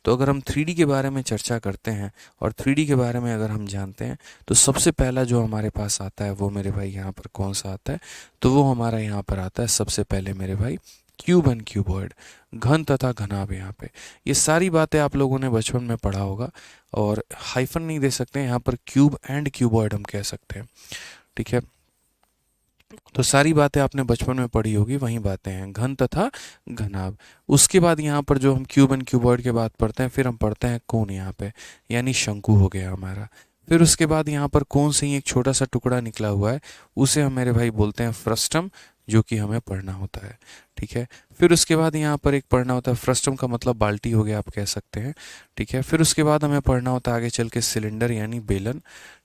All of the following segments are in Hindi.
तो अगर हम 3D के बारे में चर्चा करते हैं और 3D के बारे में अगर हम जानते हैं तो सबसे पहला जो हमारे पास आता है वो मेरे भाई यहाँ पर कौन सा आता है, तो वो हमारा यहाँ पर आता है सबसे पहले मेरे भाई क्यूब एंड क्यूबॉइड, घन तथा घनाभ। यहाँ पे ये सारी बातें आप लोगों ने बचपन में पढ़ा होगा, और हाइफन नहीं दे सकते हैं यहाँ पर, क्यूब एंड क्यूबॉइड हम कह सकते हैं। ठीक है, तो सारी बातें आपने बचपन में पढ़ी होगी, वही बातें हैं, घन तथा घनाभ। उसके बाद यहाँ पर जो हम क्यूब एंड क्यूबॉइड के बाद पढ़ते हैं, फिर हम पढ़ते हैं कोण यहाँ पे, यानी शंकु हो गया हमारा। फिर उसके बाद यहाँ पर कोण से ही एक छोटा सा टुकड़ा निकला हुआ है, उसे हम मेरे भाई बोलते हैं फ्रस्टम, जो कि हमें पढ़ना होता है। ठीक है, फिर उसके बाद यहाँ पर एक पढ़ना होता है, फ्रस्टम का मतलब बाल्टी हो गया आप कह सकते हैं। ठीक है, फिर उसके बाद हमें पढ़ना होता है आगे चल के सिलेंडर यानी बेलन।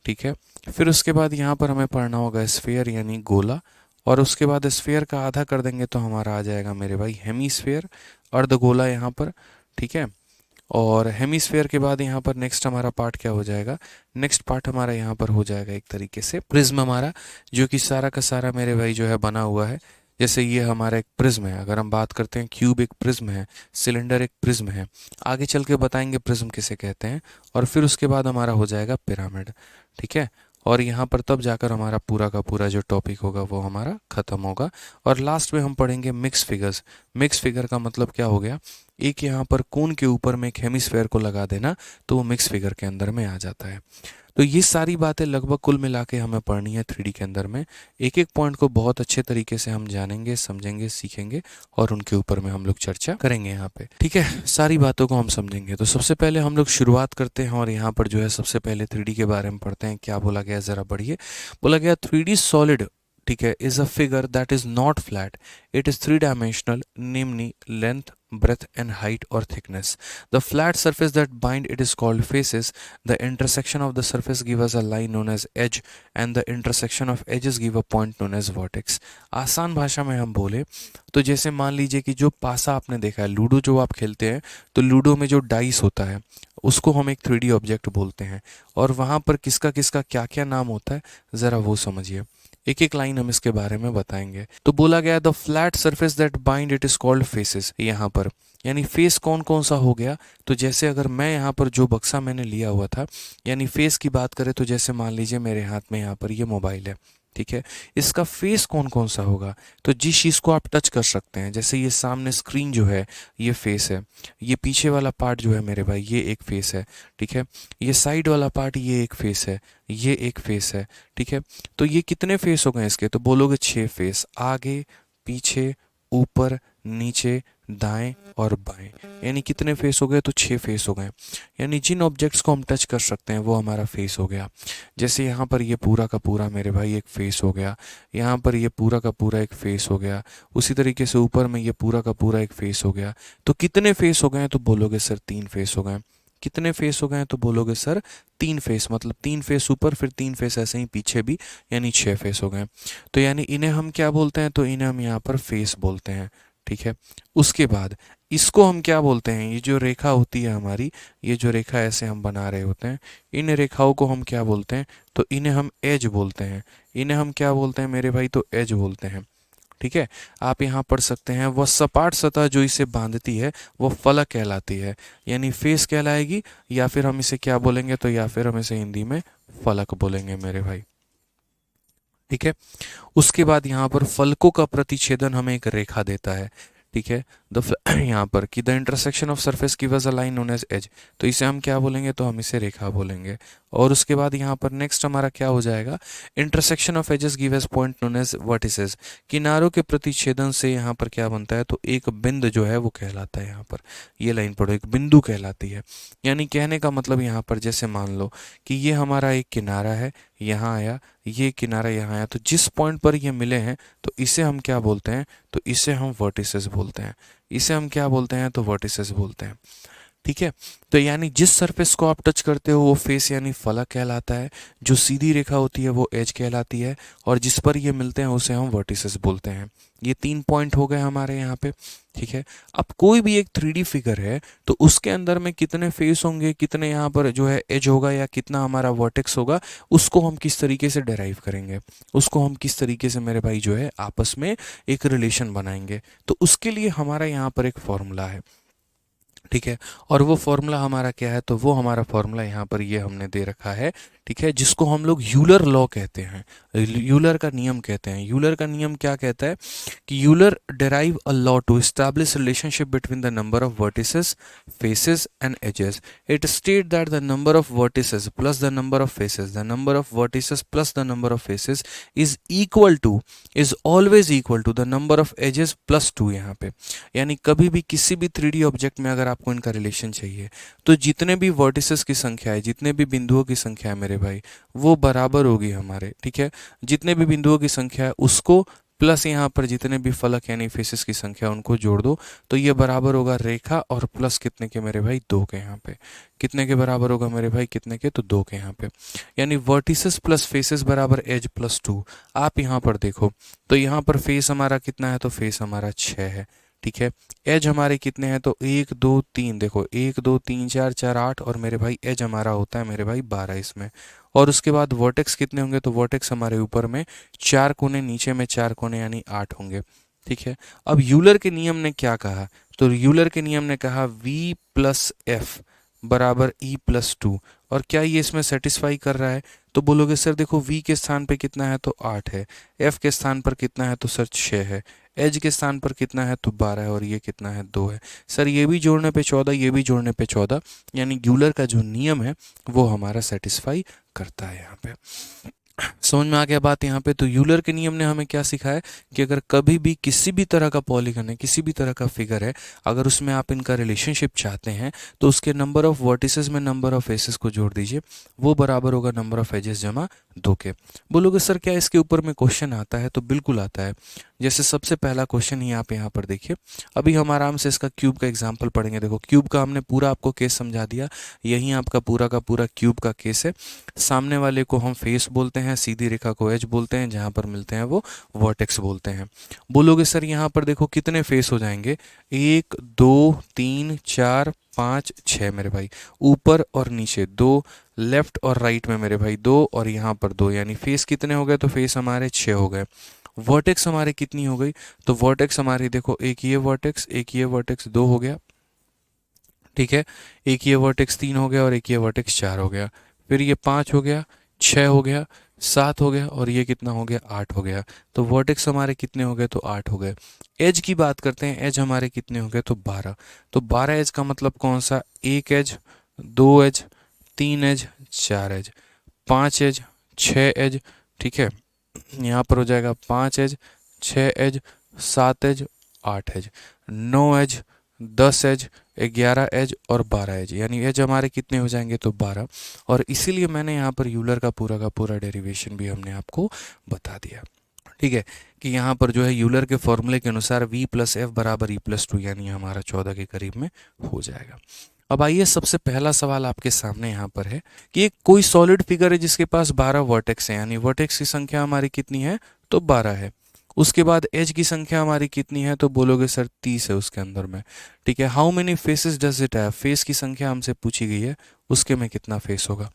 ठीक है, फिर उसके बाद यहाँ पर हमें पढ़ना होगा स्फीयर यानी गोला, और उसके बाद स्फीयर का आधा कर देंगे तो हमारा आ जाएगा मेरे भाई हेमीस्फीयर, अर्धगोला यहाँ पर। ठीक है, और हेमीस्फीयर के बाद यहाँ पर नेक्स्ट हमारा पार्ट क्या हो जाएगा, नेक्स्ट पार्ट हमारा यहाँ पर हो जाएगा एक तरीके से प्रिज्म हमारा, जो कि सारा का सारा मेरे भाई जो है बना हुआ है। जैसे ये हमारा एक प्रिज्म है, अगर हम बात करते हैं क्यूब एक प्रिज्म है, सिलेंडर एक प्रिज्म है, आगे चल के बताएंगे प्रिज्म किसे कहते हैं। और फिर उसके बाद हमारा हो जाएगा पिरामिड। ठीक है, और यहाँ पर तब जाकर हमारा पूरा का पूरा जो टॉपिक होगा वो हमारा ख़त्म होगा। और लास्ट में हम पढ़ेंगे मिक्स फिगर्स। मिक्स फिगर का मतलब क्या हो गया, एक यहाँ पर कोन के ऊपर में एक हेमिस्फेयर को लगा देना, तो वो मिक्स फिगर के अंदर में आ जाता है। तो ये सारी बातें लगभग कुल मिला के हमें पढ़नी है 3D के अंदर में। एक एक पॉइंट को बहुत अच्छे तरीके से हम जानेंगे, समझेंगे, सीखेंगे, और उनके ऊपर में हम लोग चर्चा करेंगे यहाँ पे। ठीक है, सारी बातों को हम समझेंगे। तो सबसे पहले हम लोग शुरुआत करते हैं, और यहाँ पर जो है सबसे पहले 3D के बारे में पढ़ते हैं। क्या बोला गया ज़रा बढ़िए। बोला गया 3D सॉलिड, ठीक है, is a figure that is not flat, it is 3 dimensional, namely length, breadth and height or thickness. The flat surface that bind it is called faces. The intersection of the surface give us a line known as edge, and the intersection of edges give a point known as vertex. आसान भाषा में हम बोले तो जैसे मान लीजिए कि जो पासा आपने देखा है, लूडो जो आप खेलते हैं, तो लूडो में जो डाइस होता है उसको हम एक 3D ऑब्जेक्ट बोलते हैं, और वहाँ पर किसका किसका क्या क्या नाम होता है ज़रा वो समझिए। एक एक लाइन हम इसके बारे में बताएंगे। तो बोला गया the flat surface that bind it is called faces. यहाँ पर यानी फेस कौन कौन सा हो गया, तो जैसे अगर मैं यहाँ पर जो बक्सा मैंने लिया हुआ था, यानी फेस की बात करें तो जैसे मान लीजिए मेरे हाथ में यहाँ पर ये मोबाइल है। ठीक है, इसका फेस कौन कौन सा होगा, तो जिस चीज़ को आप टच कर सकते हैं, जैसे ये सामने स्क्रीन जो है ये फेस है, ये पीछे वाला पार्ट जो है मेरे भाई ये एक फेस है। ठीक है, ये साइड वाला पार्ट ये एक फेस है, ये एक फेस है। ठीक है, तो ये कितने फेस हो गए इसके, तो बोलोगे 6 फेस, आगे, पीछे, ऊपर, नीचे, दाएं और बाएं, यानी कितने फेस हो गए, तो 6 फेस हो गए। यानी जिन ऑब्जेक्ट्स को हम टच कर सकते हैं वो हमारा फेस हो गया। जैसे यहाँ पर ये पूरा का पूरा मेरे भाई एक फेस हो गया, यहाँ पर ये पूरा का पूरा एक फेस हो गया, उसी तरीके से ऊपर में ये पूरा का पूरा एक फेस हो गया। तो कितने फेस हो गए, तो बोलोगे सर 3 फेस हो गए। कितने फेस हो गए, तो बोलोगे सर 3 फेस, मतलब 3 फेस ऊपर, फिर 3 फेस ऐसे ही पीछे भी, यानी 6 फेस हो गए। तो यानी इन्हें हम क्या बोलते हैं, तो इन्हें हम यहाँ पर फेस बोलते हैं। ठीक है, उसके बाद इसको हम क्या बोलते हैं, ये जो रेखा होती है हमारी, ये जो रेखा ऐसे हम बना रहे होते हैं, इन रेखाओं को हम क्या बोलते हैं, तो इन्हें हम एज बोलते हैं। इन्हें हम क्या बोलते हैं मेरे भाई, तो एज बोलते हैं। ठीक है, आप यहाँ पढ़ सकते हैं, वह सपाट सतह जो इसे बांधती है वो फलक कहलाती है, यानी फेस कहलाएगी, या फिर हम इसे क्या बोलेंगे, तो या फिर हम इसे हिंदी में फलक बोलेंगे मेरे भाई। ठीक है, उसके बाद यहाँ पर फलकों का प्रतिच्छेदन हमें एक रेखा देता है। ठीक है, यहाँ पर कि the intersection of surface gives a line known as edge, तो इसे हम क्या बोलेंगे, तो हम इसे रेखा बोलेंगे। और उसके बाद यहाँ पर नेक्स्ट हमारा क्या हो जाएगा, intersection of edges gives point known as vertices, किनारों के प्रतिच्छेदन से यहाँ पर क्या बनता है, तो एक बिंदु जो है वो कहलाता है। यहाँ पर ये लाइन पढ़ो, एक बिंदु कहलाती है। यानी कहने का मतलब यहाँ पर जैसे मान लो कि ये हमारा एक किनारा है, यहाँ आया, ये किनारा यहाँ आया, तो जिस पॉइंट पर ये मिले हैं तो इसे हम क्या बोलते हैं, तो इसे हम वर्टिसेस बोलते हैं। इसे हम क्या बोलते हैं, तो वर्टिसेस बोलते हैं। ठीक है, तो यानी जिस सरफेस को आप टच करते हो वो फेस यानी फलक कहलाता है, जो सीधी रेखा होती है वो एज कहलाती है, और जिस पर ये मिलते हैं उसे हम वर्टिसेस बोलते हैं। ये 3 पॉइंट हो गए हमारे यहाँ पे। ठीक है, अब कोई भी एक 3D फिगर है तो उसके अंदर में कितने फेस होंगे, कितने यहाँ पर जो है एज होगा, या कितना हमारा वर्टेक्स होगा, उसको हम किस तरीके से डेराइव करेंगे, उसको हम किस तरीके से मेरे भाई जो है आपस में एक रिलेशन बनाएंगे, तो उसके लिए हमारा यहाँ पर एक फॉर्मूला है। ठीक है। और वो फॉर्मूला हमारा क्या है, तो वो हमारा फॉर्मूला यहाँ पर ये हमने दे रखा है, ठीक है, जिसको हम लोग यूलर लॉ कहते हैं, यूलर का नियम कहते हैं। यूलर का नियम क्या कहता है कि Euler derive a law to establish relationship between the number of vertices, faces and edges. It state that the number of vertices plus the number of faces, the number of vertices plus the number of faces is always equal to the number of edges plus 2 यहाँ पे। यानी कभी भी किसी भी 3D ऑब्जेक्ट में अगर आपको इनका रिलेशन चाहिए, तो जितने भी वर्टिसेस की संख्या है, जितने भी बिंदुओं की संख्या है मेरे भाई, वो बराबर होगी हमारे, ठीक है। जितने भी बिंदुओं की संख्या है उसको प्लस यहाँ पर जितने भी फलक यानी फेसेस की संख्या उनको जोड़ दो, तो ये बराबर होगा रेखा और प्लस कितने के मेरे भाई, 2 के। यहाँ पे कितने के बराबर होगा मेरे भाई, कितने के, तो 2 के यहाँ पे। यानी वर्टिसेस प्लस फेसेस बराबर एज प्लस 2। आप यहाँ पर देखो तो यहाँ पर फेस हमारा कितना है, तो फेस हमारा 6 है, ठीक है। एज हमारे कितने हैं, तो 1 2 3, देखो 1 2 3 4 4 8, और मेरे भाई एज हमारा होता है मेरे भाई 12 इसमें। और उसके बाद वर्टेक्स कितने होंगे, तो वर्टेक्स हमारे ऊपर में 4 कोने, नीचे में 4 कोने यानी 8 होंगे, ठीक है। अब यूलर के नियम ने क्या कहा, तो यूलर के नियम ने कहा v प्लस एफ बराबर ई प्लस 2। और क्या ये इसमें सेटिस्फाई कर रहा है, तो बोलोगे सर देखो v के स्थान पे कितना है, तो 8 है, f के स्थान पर कितना है, तो सर 6 है, एज के स्थान पर कितना है, तो 12 है, और ये कितना है, 2 है। सर ये भी जोड़ने पे 14, ये भी जोड़ने पे 14, यानी यूलर का जो नियम है वो हमारा सेटिस्फाई करता है यहाँ पे। समझ में आ गया बात यहाँ पे। तो यूलर के नियम ने हमें क्या सिखाया कि अगर कभी भी किसी भी तरह का पॉलीगन है, किसी भी तरह का फिगर है, अगर उसमें आप इनका रिलेशनशिप चाहते हैं, तो उसके नंबर ऑफ वर्टिसेस में नंबर ऑफ फेसेस को जोड़ दीजिए, वो बराबर होगा नंबर ऑफ एजेस जमा 2 के। बोलोगे सर क्या इसके ऊपर में क्वेश्चन आता है, तो बिल्कुल आता है। जैसे सबसे पहला क्वेश्चन ही आप यहाँ पर देखिए, अभी हम आराम से इसका क्यूब का एग्जाम्पल पढ़ेंगे। देखो क्यूब का हमने पूरा आपको केस समझा दिया, यही आपका पूरा का पूरा क्यूब का केस है। सामने वाले को हम फेस बोलते हैं, सीधी रेखा को एज बोलते हैं, जहाँ पर मिलते हैं वो वर्टेक्स बोलते हैं। बोलोगे सर यहाँ पर देखो कितने फेस हो जाएंगे, 1 2 3 4 5 6 मेरे भाई, ऊपर और नीचे 2, लेफ्ट और राइट में मेरे भाई 2, और यहाँ पर 2, यानी फेस कितने हो गए, तो फेस हमारे 6 हो गए। वर्टेक्स हमारे कितनी हो गई, तो वर्टेक्स हमारी देखो एक ये वर्टेक्स, एक ये वर्टेक्स, 2 हो गया, ठीक है। एक ये वर्टेक्स 3 हो गया, और एक ये वर्टेक्स 4 हो गया, फिर ये 5 हो गया, 6 हो गया, 7 हो गया, और ये कितना हो गया, 8 हो गया। तो वर्टेक्स हमारे कितने हो गए, तो 8 हो गए। एज की बात करते हैं, एज हमारे कितने हो गए, तो 12। तो 12 एज का मतलब कौन सा, 1 edge, 2 edge, 3 edge, 4 edge, 5 edge, 6 edge, ठीक है। यहाँ पर हो जाएगा 5 edge, 6 edge, 7 edge, 8 edge, 9 edge, 10 edge, 11 edge और 12 एज, यानी एज हमारे कितने हो जाएंगे, तो 12। और इसीलिए मैंने यहाँ पर यूलर का पूरा डेरिवेशन भी हमने आपको बता दिया, ठीक है, कि यहाँ पर जो है यूलर के फॉर्मूले के अनुसार v प्लस एफ बराबर ई प्लस 2, यानी हमारा 14 के करीब में हो जाएगा। अब आइए सबसे पहला सवाल आपके सामने यहाँ पर है कि एक कोई सॉलिड फिगर है जिसके पास 12 वर्टेक्स हैं, यानी वर्टेक्स की संख्या हमारी कितनी है, तो 12 है। उसके बाद एज की संख्या हमारी कितनी है, तो बोलोगे सर 30 है उसके अंदर में, ठीक है। How many faces does it have, face की संख्या हमसे पूछी गई है, उसके में कितना फेस होगा।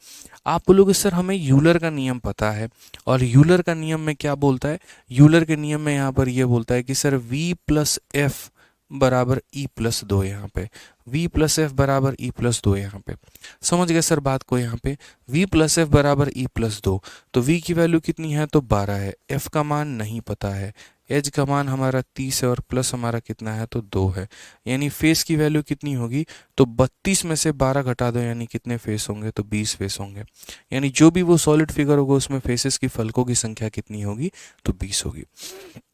आप बोलोगे सर हमें यूलर का नियम पता है, और यूलर का नियम में क्या बोलता है, यूलर के नियम में यहाँ पर ये बोलता है कि सर v प्लस एफ बराबर ई प्लस 2, यहाँ पे v प्लस एफ बराबर ई प्लस 2, यहाँ पे समझ गए सर बात को। यहाँ पे v प्लस एफ बराबर ई प्लस 2, तो v की वैल्यू कितनी है, तो 12 है, f का मान नहीं पता है, एज का मान हमारा 30 है, और प्लस हमारा कितना है, तो 2 है। यानी फेस की वैल्यू कितनी होगी, तो 32 में से 12 घटा दो, यानी कितने फेस होंगे, तो 20 फेस होंगे। यानी जो भी वो सॉलिड फिगर होगा उसमें फेसेस की फलकों की संख्या कितनी होगी, तो 20 होगी।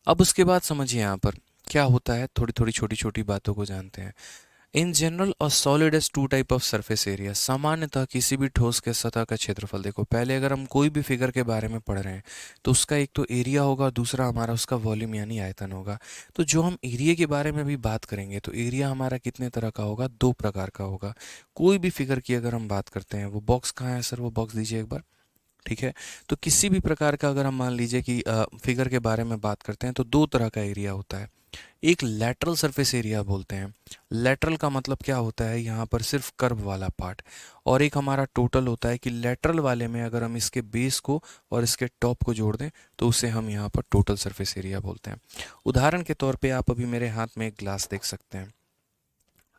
अब उसके बाद समझिए यहाँ पर क्या होता है, थोड़ी थोड़ी छोटी छोटी बातों को जानते हैं। In general a solid is two type of surface area, सामान्यतः किसी भी ठोस के सतह का क्षेत्रफल, देखो पहले अगर हम कोई भी फिगर के बारे में पढ़ रहे हैं तो उसका एक तो एरिया होगा, दूसरा हमारा उसका वॉल्यूम यानी आयतन होगा। तो जो हम एरिया के बारे में भी बात करेंगे तो एरिया हमारा कितने तरह का होगा, 2 प्रकार का होगा। कोई भी फिगर की अगर हम बात करते हैं, वो बॉक्स कहाँ है सर, वो बॉक्स दीजिए एक बार, ठीक है। तो किसी भी प्रकार का अगर हम मान लीजिए कि फिगर के बारे में बात करते हैं तो 2 तरह का एरिया होता है। एक लैटरल सरफेस एरिया बोलते हैं, लैटरल का मतलब क्या होता है, यहाँ पर सिर्फ कर्व वाला पार्ट। और एक हमारा टोटल होता है कि लैटरल वाले में अगर हम इसके बेस को और इसके टॉप को जोड़ दें तो उसे हम यहाँ पर टोटल सरफेस एरिया बोलते हैं। उदाहरण के तौर पे आप अभी मेरे हाथ में एक ग्लास देख सकते हैं,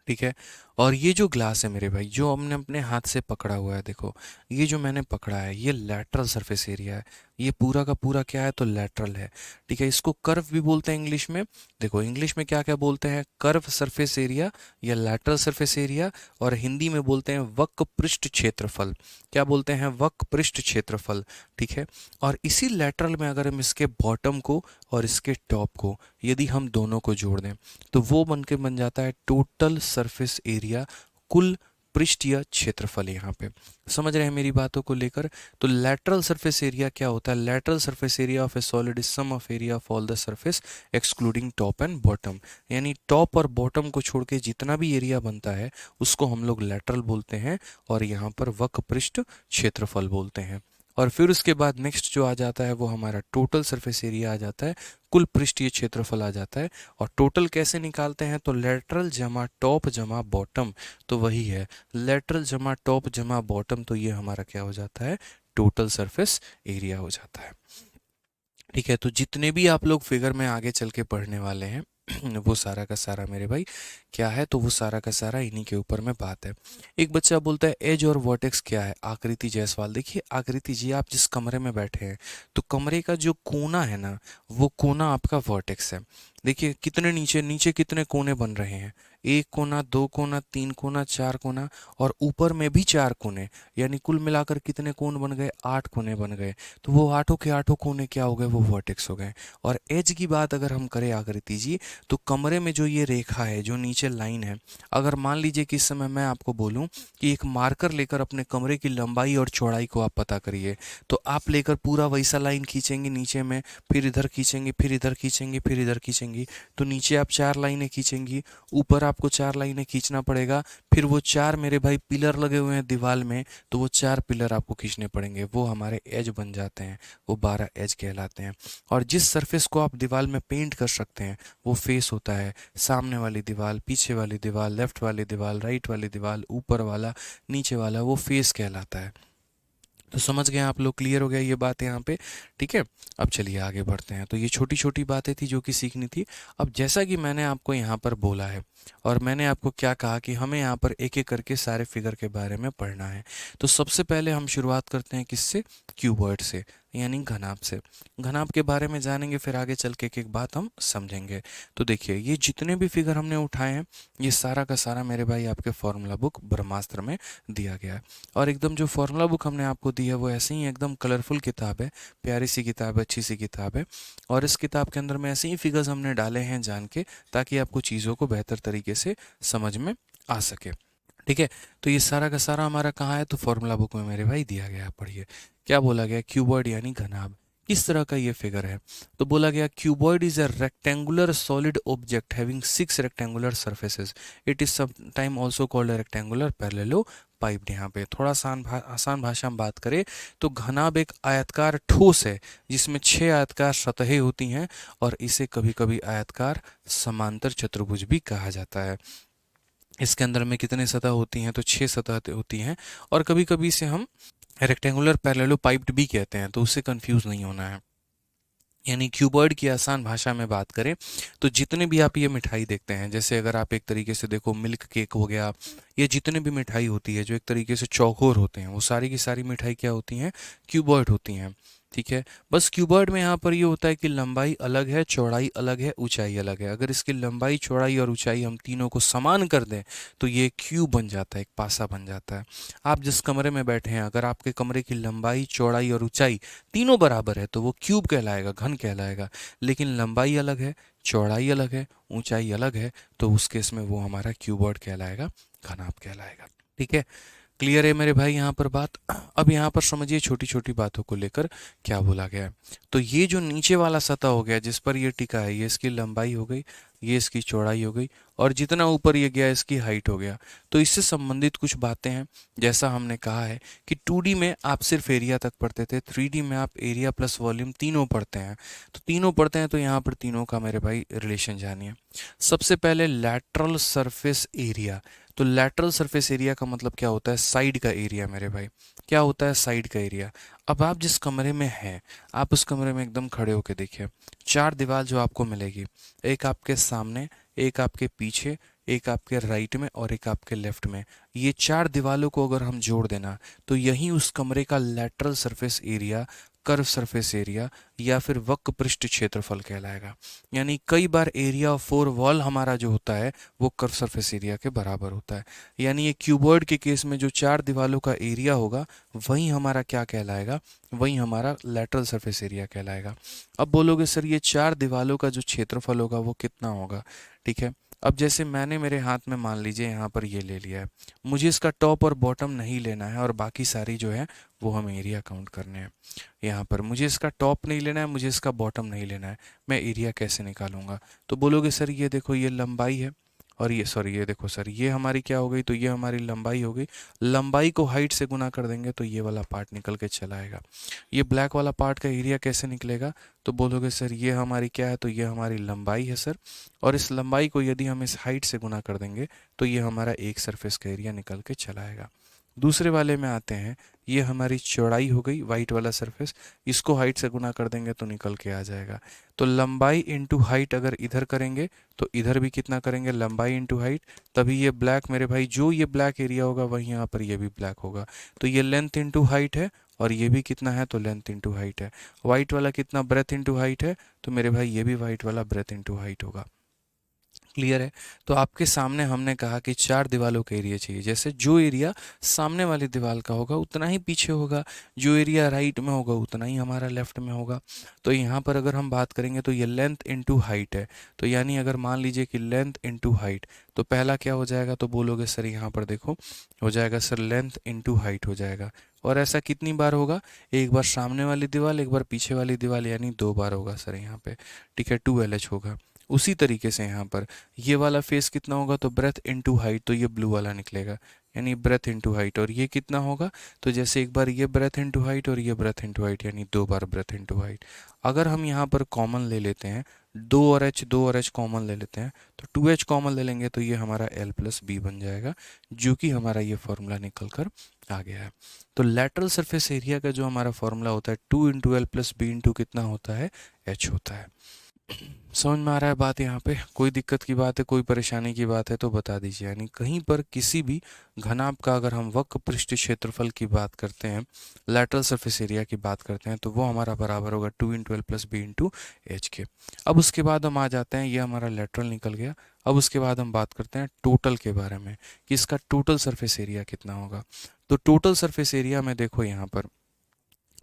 ठीक है। और ये जो ग्लास है मेरे भाई, जो हमने अपने हाथ से पकड़ा हुआ है, देखो ये जो मैंने पकड़ा है ये लैटरल सरफेस एरिया है। ये पूरा का पूरा क्या है, तो लैटरल है। ठीक है, इसको कर्व भी बोलते हैं इंग्लिश में। देखो इंग्लिश में क्या क्या बोलते हैं, कर्व सरफेस एरिया या लैटरल सरफेस एरिया, और हिंदी में बोलते हैं वक्र पृष्ठ क्षेत्रफल। क्या बोलते हैं, वक्र पृष्ठ क्षेत्रफल। ठीक है। और इसी लैटरल में अगर हम इसके बॉटम को और इसके टॉप को, यदि हम दोनों को जोड़ दें, तो वो बन के बन जाता है टोटल सरफेस एरिया, कुल पृष्ठीय क्षेत्रफल। यहाँ पे समझ रहे हैं मेरी बातों को लेकर। तो लैटरल सरफेस एरिया क्या होता है, lateral surface area of a solid is sum of area of all the surface excluding top and bottom. यानी टॉप और बॉटम को छोड़ के जितना भी एरिया बनता है उसको हम लोग लैटरल बोलते हैं, और यहाँ पर वक्र पृष्ठ क्षेत्रफल बोलते हैं। और फिर उसके बाद नेक्स्ट जो आ जाता है वो हमारा टोटल सरफेस एरिया आ जाता है, कुल पृष्ठीय क्षेत्रफल आ जाता है। और टोटल कैसे निकालते हैं, तो लेटरल जमा टॉप जमा बॉटम, तो वही है लेटरल जमा टॉप जमा बॉटम, तो ये हमारा क्या हो जाता है, टोटल सरफेस एरिया हो जाता है। ठीक है, तो जितने भी आप लोग फिगर में आगे चल के पढ़ने वाले हैं वो सारा का सारा मेरे भाई क्या है, तो वो सारा का सारा इन्हीं के ऊपर में बात है। एक बच्चा बोलता है एज और वर्टेक्स क्या है, आकृति जायसवाल। देखिए आकृति जी, आप जिस कमरे में बैठे हैं तो कमरे का जो कोना है ना, वो कोना आपका वर्टेक्स है। देखिए कितने नीचे नीचे कितने कोने बन रहे हैं, एक कोना, दो कोना, तीन कोना, चार कोना, और ऊपर में भी चार कोने, यानी कुल मिलाकर कितने कोण बन गए, 8 कोने बन गए। तो वो आठों के आठों कोने क्या हो गए, वो वर्टेक्स हो गए। और एज की बात अगर हम करें आकृति जी, तो कमरे में जो ये रेखा है, जो नीचे लाइन है, अगर मान लीजिए कि इस समय मैं आपको बोलूं कि एक मार्कर लेकर अपने कमरे की लंबाई और चौड़ाई को आप पता करिए, तो आप लेकर पूरा वैसा लाइन खींचेंगे नीचे में, फिर इधर खींचेंगे, फिर इधर खींचेंगे, फिर इधर खींचेंगी, तो नीचे आप 4 लाइनें खींचेंगी, ऊपर आपको 4 लाइनें खींचना पड़ेगा, फिर वो 4 मेरे भाई पिलर लगे हुए हैं दीवार में, तो वो 4 पिलर आपको खींचने पड़ेंगे, वो हमारे एज बन जाते हैं, वो 12 एज कहलाते हैं। और जिस सरफेस को आप दीवार में पेंट कर सकते हैं वो फेस होता है, सामने वाली दीवार, पीछे वाली दीवार, लेफ्ट वाली दीवार, राइट वाली दीवार, ऊपर वाला, नीचे वाला, वो फेस कहलाता है। तो समझ गए आप लोग, क्लियर हो गया ये बात यहाँ पे। ठीक है, अब चलिए आगे बढ़ते हैं। तो ये छोटी छोटी बातें थी जो कि सीखनी थी। अब जैसा कि मैंने आपको यहाँ पर बोला है, और मैंने आपको क्या कहा कि हमें यहाँ पर एक एक करके सारे फिगर के बारे में पढ़ना है। तो सबसे पहले हम शुरुआत करते हैं किससे, क्यूबॉइड से, यानी घनाभ से। घनाभ के बारे में जानेंगे, फिर आगे चल के एक एक बात हम समझेंगे। तो देखिए ये जितने भी फिगर हमने उठाए हैं, ये सारा का सारा मेरे भाई आपके फॉर्मूला बुक ब्रह्मास्त्र में दिया गया है। और एकदम जो फॉर्मूला बुक हमने आपको दी है वो ऐसे ही एकदम कलरफुल किताब है, प्यारी सी किताब है, अच्छी सी किताब है। और इस किताब के अंदर में ऐसे ही फिगर्स हमने डाले हैं जान के, ताकि आपको चीज़ों को बेहतर तरीके से समझ में आ सके। ठीक है, तो ये सारा का सारा हमारा कहाँ है, तो फॉर्मूला बुक में मेरे भाई दिया गया है, पढ़िए क्या बोला गया, क्यूबॉइड यानी घनाभ। किस तरह का ये फिगर है, तो बोला गया cuboid is a rectangular solid object having 6 rectangular surfaces, it is some time also called rectangular parallelepiped. यहाँ पे थोड़ा आसान भाषा में बात करें तो घनाभ एक आयतकार ठोस है जिसमें 6 आयतकार सतहें होती हैं, और इसे कभी कभी आयतकार समांतर चतुर्भुज भी कहा जाता है। इसके अंदर में कितने सतह होती हैं, तो 6 सतह होती हैं। और कभी कभी इसे हम रेक्टेंगुलर पैरेललो पाइप्ड भी कहते हैं, तो उससे कंफ्यूज नहीं होना है। यानी क्यूबॉइड की आसान भाषा में बात करें तो जितने भी आप ये मिठाई देखते हैं, जैसे अगर आप एक तरीके से देखो मिल्क केक हो गया, ये जितने भी मिठाई होती है जो एक तरीके से चौकोर होते हैं, वो सारी की सारी मिठाई क्या होती हैं, क्यूबॉइड होती हैं। ठीक है, बस क्यूबॉइड में यहाँ पर ये होता है कि लंबाई अलग है, चौड़ाई अलग है, ऊंचाई अलग है। अगर इसकी लंबाई, चौड़ाई और ऊंचाई हम तीनों को समान कर दें तो ये क्यूब बन जाता है, एक पासा बन जाता है। आप जिस कमरे में बैठे हैं, अगर आपके कमरे की लंबाई, चौड़ाई और ऊंचाई तीनों बराबर है तो वो क्यूब कहलाएगा, घन कहलाएगा। लेकिन लंबाई अलग है, चौड़ाई अलग है, ऊंचाई अलग है, तो उस केस में वो हमारा क्यूबॉइड कहलाएगा, घनाभ कहलाएगा। ठीक है, क्लियर है मेरे भाई यहाँ पर बात। अब यहाँ पर समझिए छोटी छोटी बातों को लेकर क्या बोला गया है। तो ये जो नीचे वाला सतह हो गया जिस पर ये टिका है, ये इसकी लंबाई हो गई, ये इसकी चौड़ाई हो गई, और जितना ऊपर ये गया इसकी हाइट हो गया। तो इससे संबंधित कुछ बातें हैं, जैसा हमने कहा है कि 2D में आप सिर्फ एरिया तक पढ़ते थे, 3D में आप एरिया प्लस वॉल्यूम तीनों पढ़ते हैं। तो तीनों पढ़ते हैं तो यहाँ पर तीनों का मेरे भाई रिलेशन जानिए। सबसे पहले लैटरल सरफेस एरिया। तो लैटरल सरफेस एरिया का मतलब क्या होता है, साइड का एरिया मेरे भाई। क्या होता है, साइड का एरिया। अब आप जिस कमरे में हैं, आप उस कमरे में एकदम खड़े होकर देखिए, 4 दीवार जो आपको मिलेगी, एक आपके सामने, एक आपके पीछे, एक आपके राइट में और एक आपके लेफ्ट में। ये 4 दीवालों को अगर हम जोड़ देना तो यही उस कमरे का lateral surface area, curve surface area या फिर वक्र पृष्ठ क्षेत्रफल कहलाएगा। यानी कई बार एरिया ऑफ 4 वॉल हमारा जो होता है वो कर्व सरफेस एरिया के बराबर होता है। यानी ये क्यूबॉइड के केस में जो 4 दीवालों का एरिया होगा वही हमारा क्या कहलाएगा, वही हमारा लैटरल सरफेस एरिया कहलाएगा। अब बोलोगे सर ये 4 दीवालों का जो क्षेत्रफल होगा वो कितना होगा। ठीक है, अब जैसे मैंने मेरे हाथ में मान लीजिए यहाँ पर ये ले लिया है, मुझे इसका टॉप और बॉटम नहीं लेना है और बाकी सारी जो है वो हम एरिया काउंट करने हैं। यहाँ पर मुझे इसका टॉप नहीं लेना है, मुझे इसका बॉटम नहीं लेना है, मैं एरिया कैसे निकालूंगा। तो बोलोगे सर ये देखो ये लंबाई है और ये सॉरी ये देखो सर ये हमारी क्या हो गई, तो ये हमारी लंबाई हो गई। लंबाई को हाइट से गुना कर देंगे तो ये वाला पार्ट निकल के चला आएगा। ये ब्लैक वाला पार्ट का एरिया कैसे निकलेगा, तो बोलोगे सर ये हमारी क्या है, तो ये हमारी लंबाई है सर, और इस लंबाई को यदि हम इस हाइट से गुना कर देंगे तो ये हमारा एक सरफेस का एरिया निकल के चला आएगा। दूसरे वाले में आते हैं, ये हमारी चौड़ाई हो गई वाइट वाला सरफेस, इसको हाइट से गुना कर देंगे तो निकल के आ जाएगा। तो लंबाई इंटू हाइट अगर इधर करेंगे तो इधर भी कितना करेंगे, लंबाई इंटू हाइट, तभी ये ब्लैक मेरे भाई जो ये ब्लैक एरिया होगा वहीं यहाँ पर ये भी ब्लैक होगा। तो ये लेंथ इंटू हाइट है और ये भी कितना है, तो लेंथ इंटू हाइट है। वाइट वाला कितना, ब्रेथ इंटू हाइट है, तो मेरे भाई ये भी वाइट वाला ब्रेथ इंटू हाइट होगा। क्लियर है। तो आपके सामने हमने कहा कि 4 दीवालों का एरिया चाहिए, जैसे जो एरिया सामने वाली दीवार का होगा उतना ही पीछे होगा, जो एरिया राइट में होगा उतना ही हमारा लेफ्ट में होगा। तो यहाँ पर अगर हम बात करेंगे तो ये लेंथ इनटू हाइट है, तो यानी अगर मान लीजिए कि लेंथ इनटू हाइट, तो पहला क्या हो जाएगा, तो बोलोगे सर यहाँ पर देखो हो जाएगा सर लेंथ इनटू हाइट हो जाएगा। और ऐसा कितनी बार होगा, एक बार सामने वाली दीवार एक बार पीछे वाली दीवार, यानी 2 बार होगा सर यहाँ पे। ठीक है, 2LH होगा। उसी तरीके से यहाँ पर ये वाला फेस कितना होगा, तो ब्रेथ इनटू हाइट, तो ये ब्लू वाला निकलेगा, यानी ब्रेथ इनटू हाइट। और ये कितना होगा, तो जैसे एक बार ये ब्रेथ इनटू हाइट और ये ब्रेथ इनटू हाइट, यानी 2 बार ब्रेथ इनटू हाइट। अगर हम यहाँ पर कॉमन ले लेते हैं, 2 और H कॉमन ले लेते हैं, तो 2H कॉमन ले लेंगे तो ये हमारा L प्लस बी बन जाएगा, जो कि हमारा ये फॉर्मूला निकल कर आ गया है। तो लैटरल सरफेस एरिया का जो हमारा फॉर्मूला होता है 2 into L plus B into कितना होता है, H होता है। समझ में आ रहा है बात, यहाँ पे कोई दिक्कत की बात है, कोई परेशानी की बात है तो बता दीजिए। यानी कहीं पर किसी भी घनाभ का अगर हम वक्र पृष्ठ क्षेत्रफल की बात करते हैं, लैटरल सरफेस एरिया की बात करते हैं, तो वो हमारा बराबर होगा 2 into L plus B into H के। अब उसके बाद हम आ जाते हैं, ये हमारा लैटरल निकल गया। अब उसके बाद हम बात करते हैं टोटल के बारे में कि इसका टोटल सरफेस एरिया कितना होगा। तो टोटल सरफेस एरिया में देखो यहाँ पर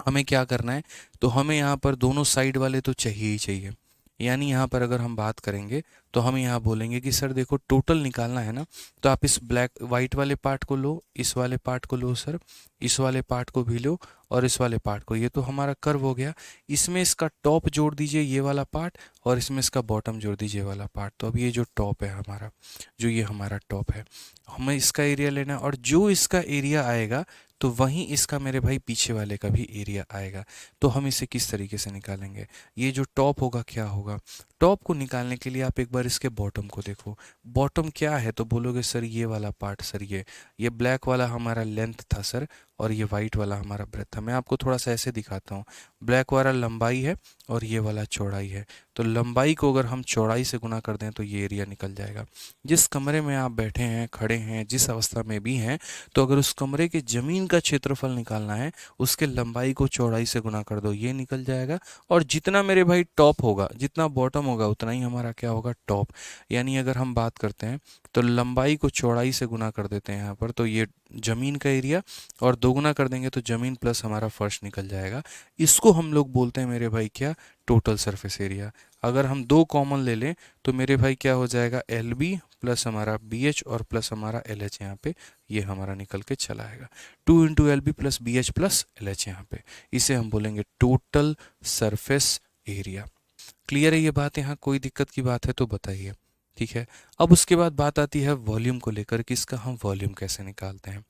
हमें क्या करना है, तो हमें यहाँ पर दोनों साइड वाले तो चाहिए ही चाहिए। यानी यहाँ पर अगर हम बात करेंगे तो हम यहाँ बोलेंगे कि सर देखो टोटल निकालना है ना, तो आप इस ब्लैक वाइट वाले पार्ट को लो, इस वाले पार्ट को लो सर, इस वाले पार्ट को भी लो और इस वाले पार्ट को। ये तो हमारा कर्व हो गया, इसमें इसका टॉप जोड़ दीजिए ये वाला पार्ट और इसमें इसका बॉटम जोड़ दीजिए ये वाला पार्ट। तो अब ये जो टॉप है हमारा, जो ये हमारा टॉप है, हमें इसका एरिया लेना है, और जो इसका एरिया आएगा तो वहीं इसका मेरे भाई पीछे वाले का भी एरिया आएगा। तो हम इसे किस तरीके से निकालेंगे, ये जो टॉप होगा क्या होगा, टॉप को निकालने के लिए आप एक बार इसके बॉटम को देखो। बॉटम क्या है, तो बोलोगे सर ये वाला पार्ट सर, ये ब्लैक वाला हमारा लेंथ था सर और ये वाइट वाला हमारा ब्रेथ था। मैं आपको थोड़ा सा ऐसे दिखाता हूँ, ब्लैक वाला लंबाई है और ये वाला चौड़ाई है। तो लंबाई को अगर हम चौड़ाई से गुना कर दें तो ये एरिया निकल जाएगा। जिस कमरे में आप बैठे हैं, खड़े हैं, जिस अवस्था में भी हैं, तो अगर उस कमरे के ज़मीन का क्षेत्रफल निकालना है, उसके लंबाई को चौड़ाई से गुना कर दो, ये निकल जाएगा। और जितना मेरे भाई टॉप होगा, जितना बॉटम होगा, उतना ही हमारा क्या होगा, टॉप। यानी अगर हम बात करते हैं तो लंबाई को चौड़ाई से गुना कर देते हैं यहाँ पर, तो ये ज़मीन का एरिया, और दोगुना कर देंगे तो ज़मीन प्लस हमारा फर्श निकल जाएगा। इसको हम लोग बोलते हैं मेरे भाई क्या, टोटल सरफेस एरिया। अगर हम 2 कॉमन ले लें तो मेरे भाई क्या हो जाएगा, एल बी प्लस हमारा बी एच और प्लस हमारा एल एच, यहाँ पे ये हमारा निकल के चला आएगा। 2 into L B plus B H plus L H, यहाँ पे इसे हम बोलेंगे टोटल सरफेस एरिया। क्लियर है ये बात, यहाँ कोई दिक्कत की बात है तो बताइए। ठीक है, अब उसके बाद बात आती है वॉल्यूम को लेकर कि इसका हम वॉल्यूम कैसे निकालते हैं।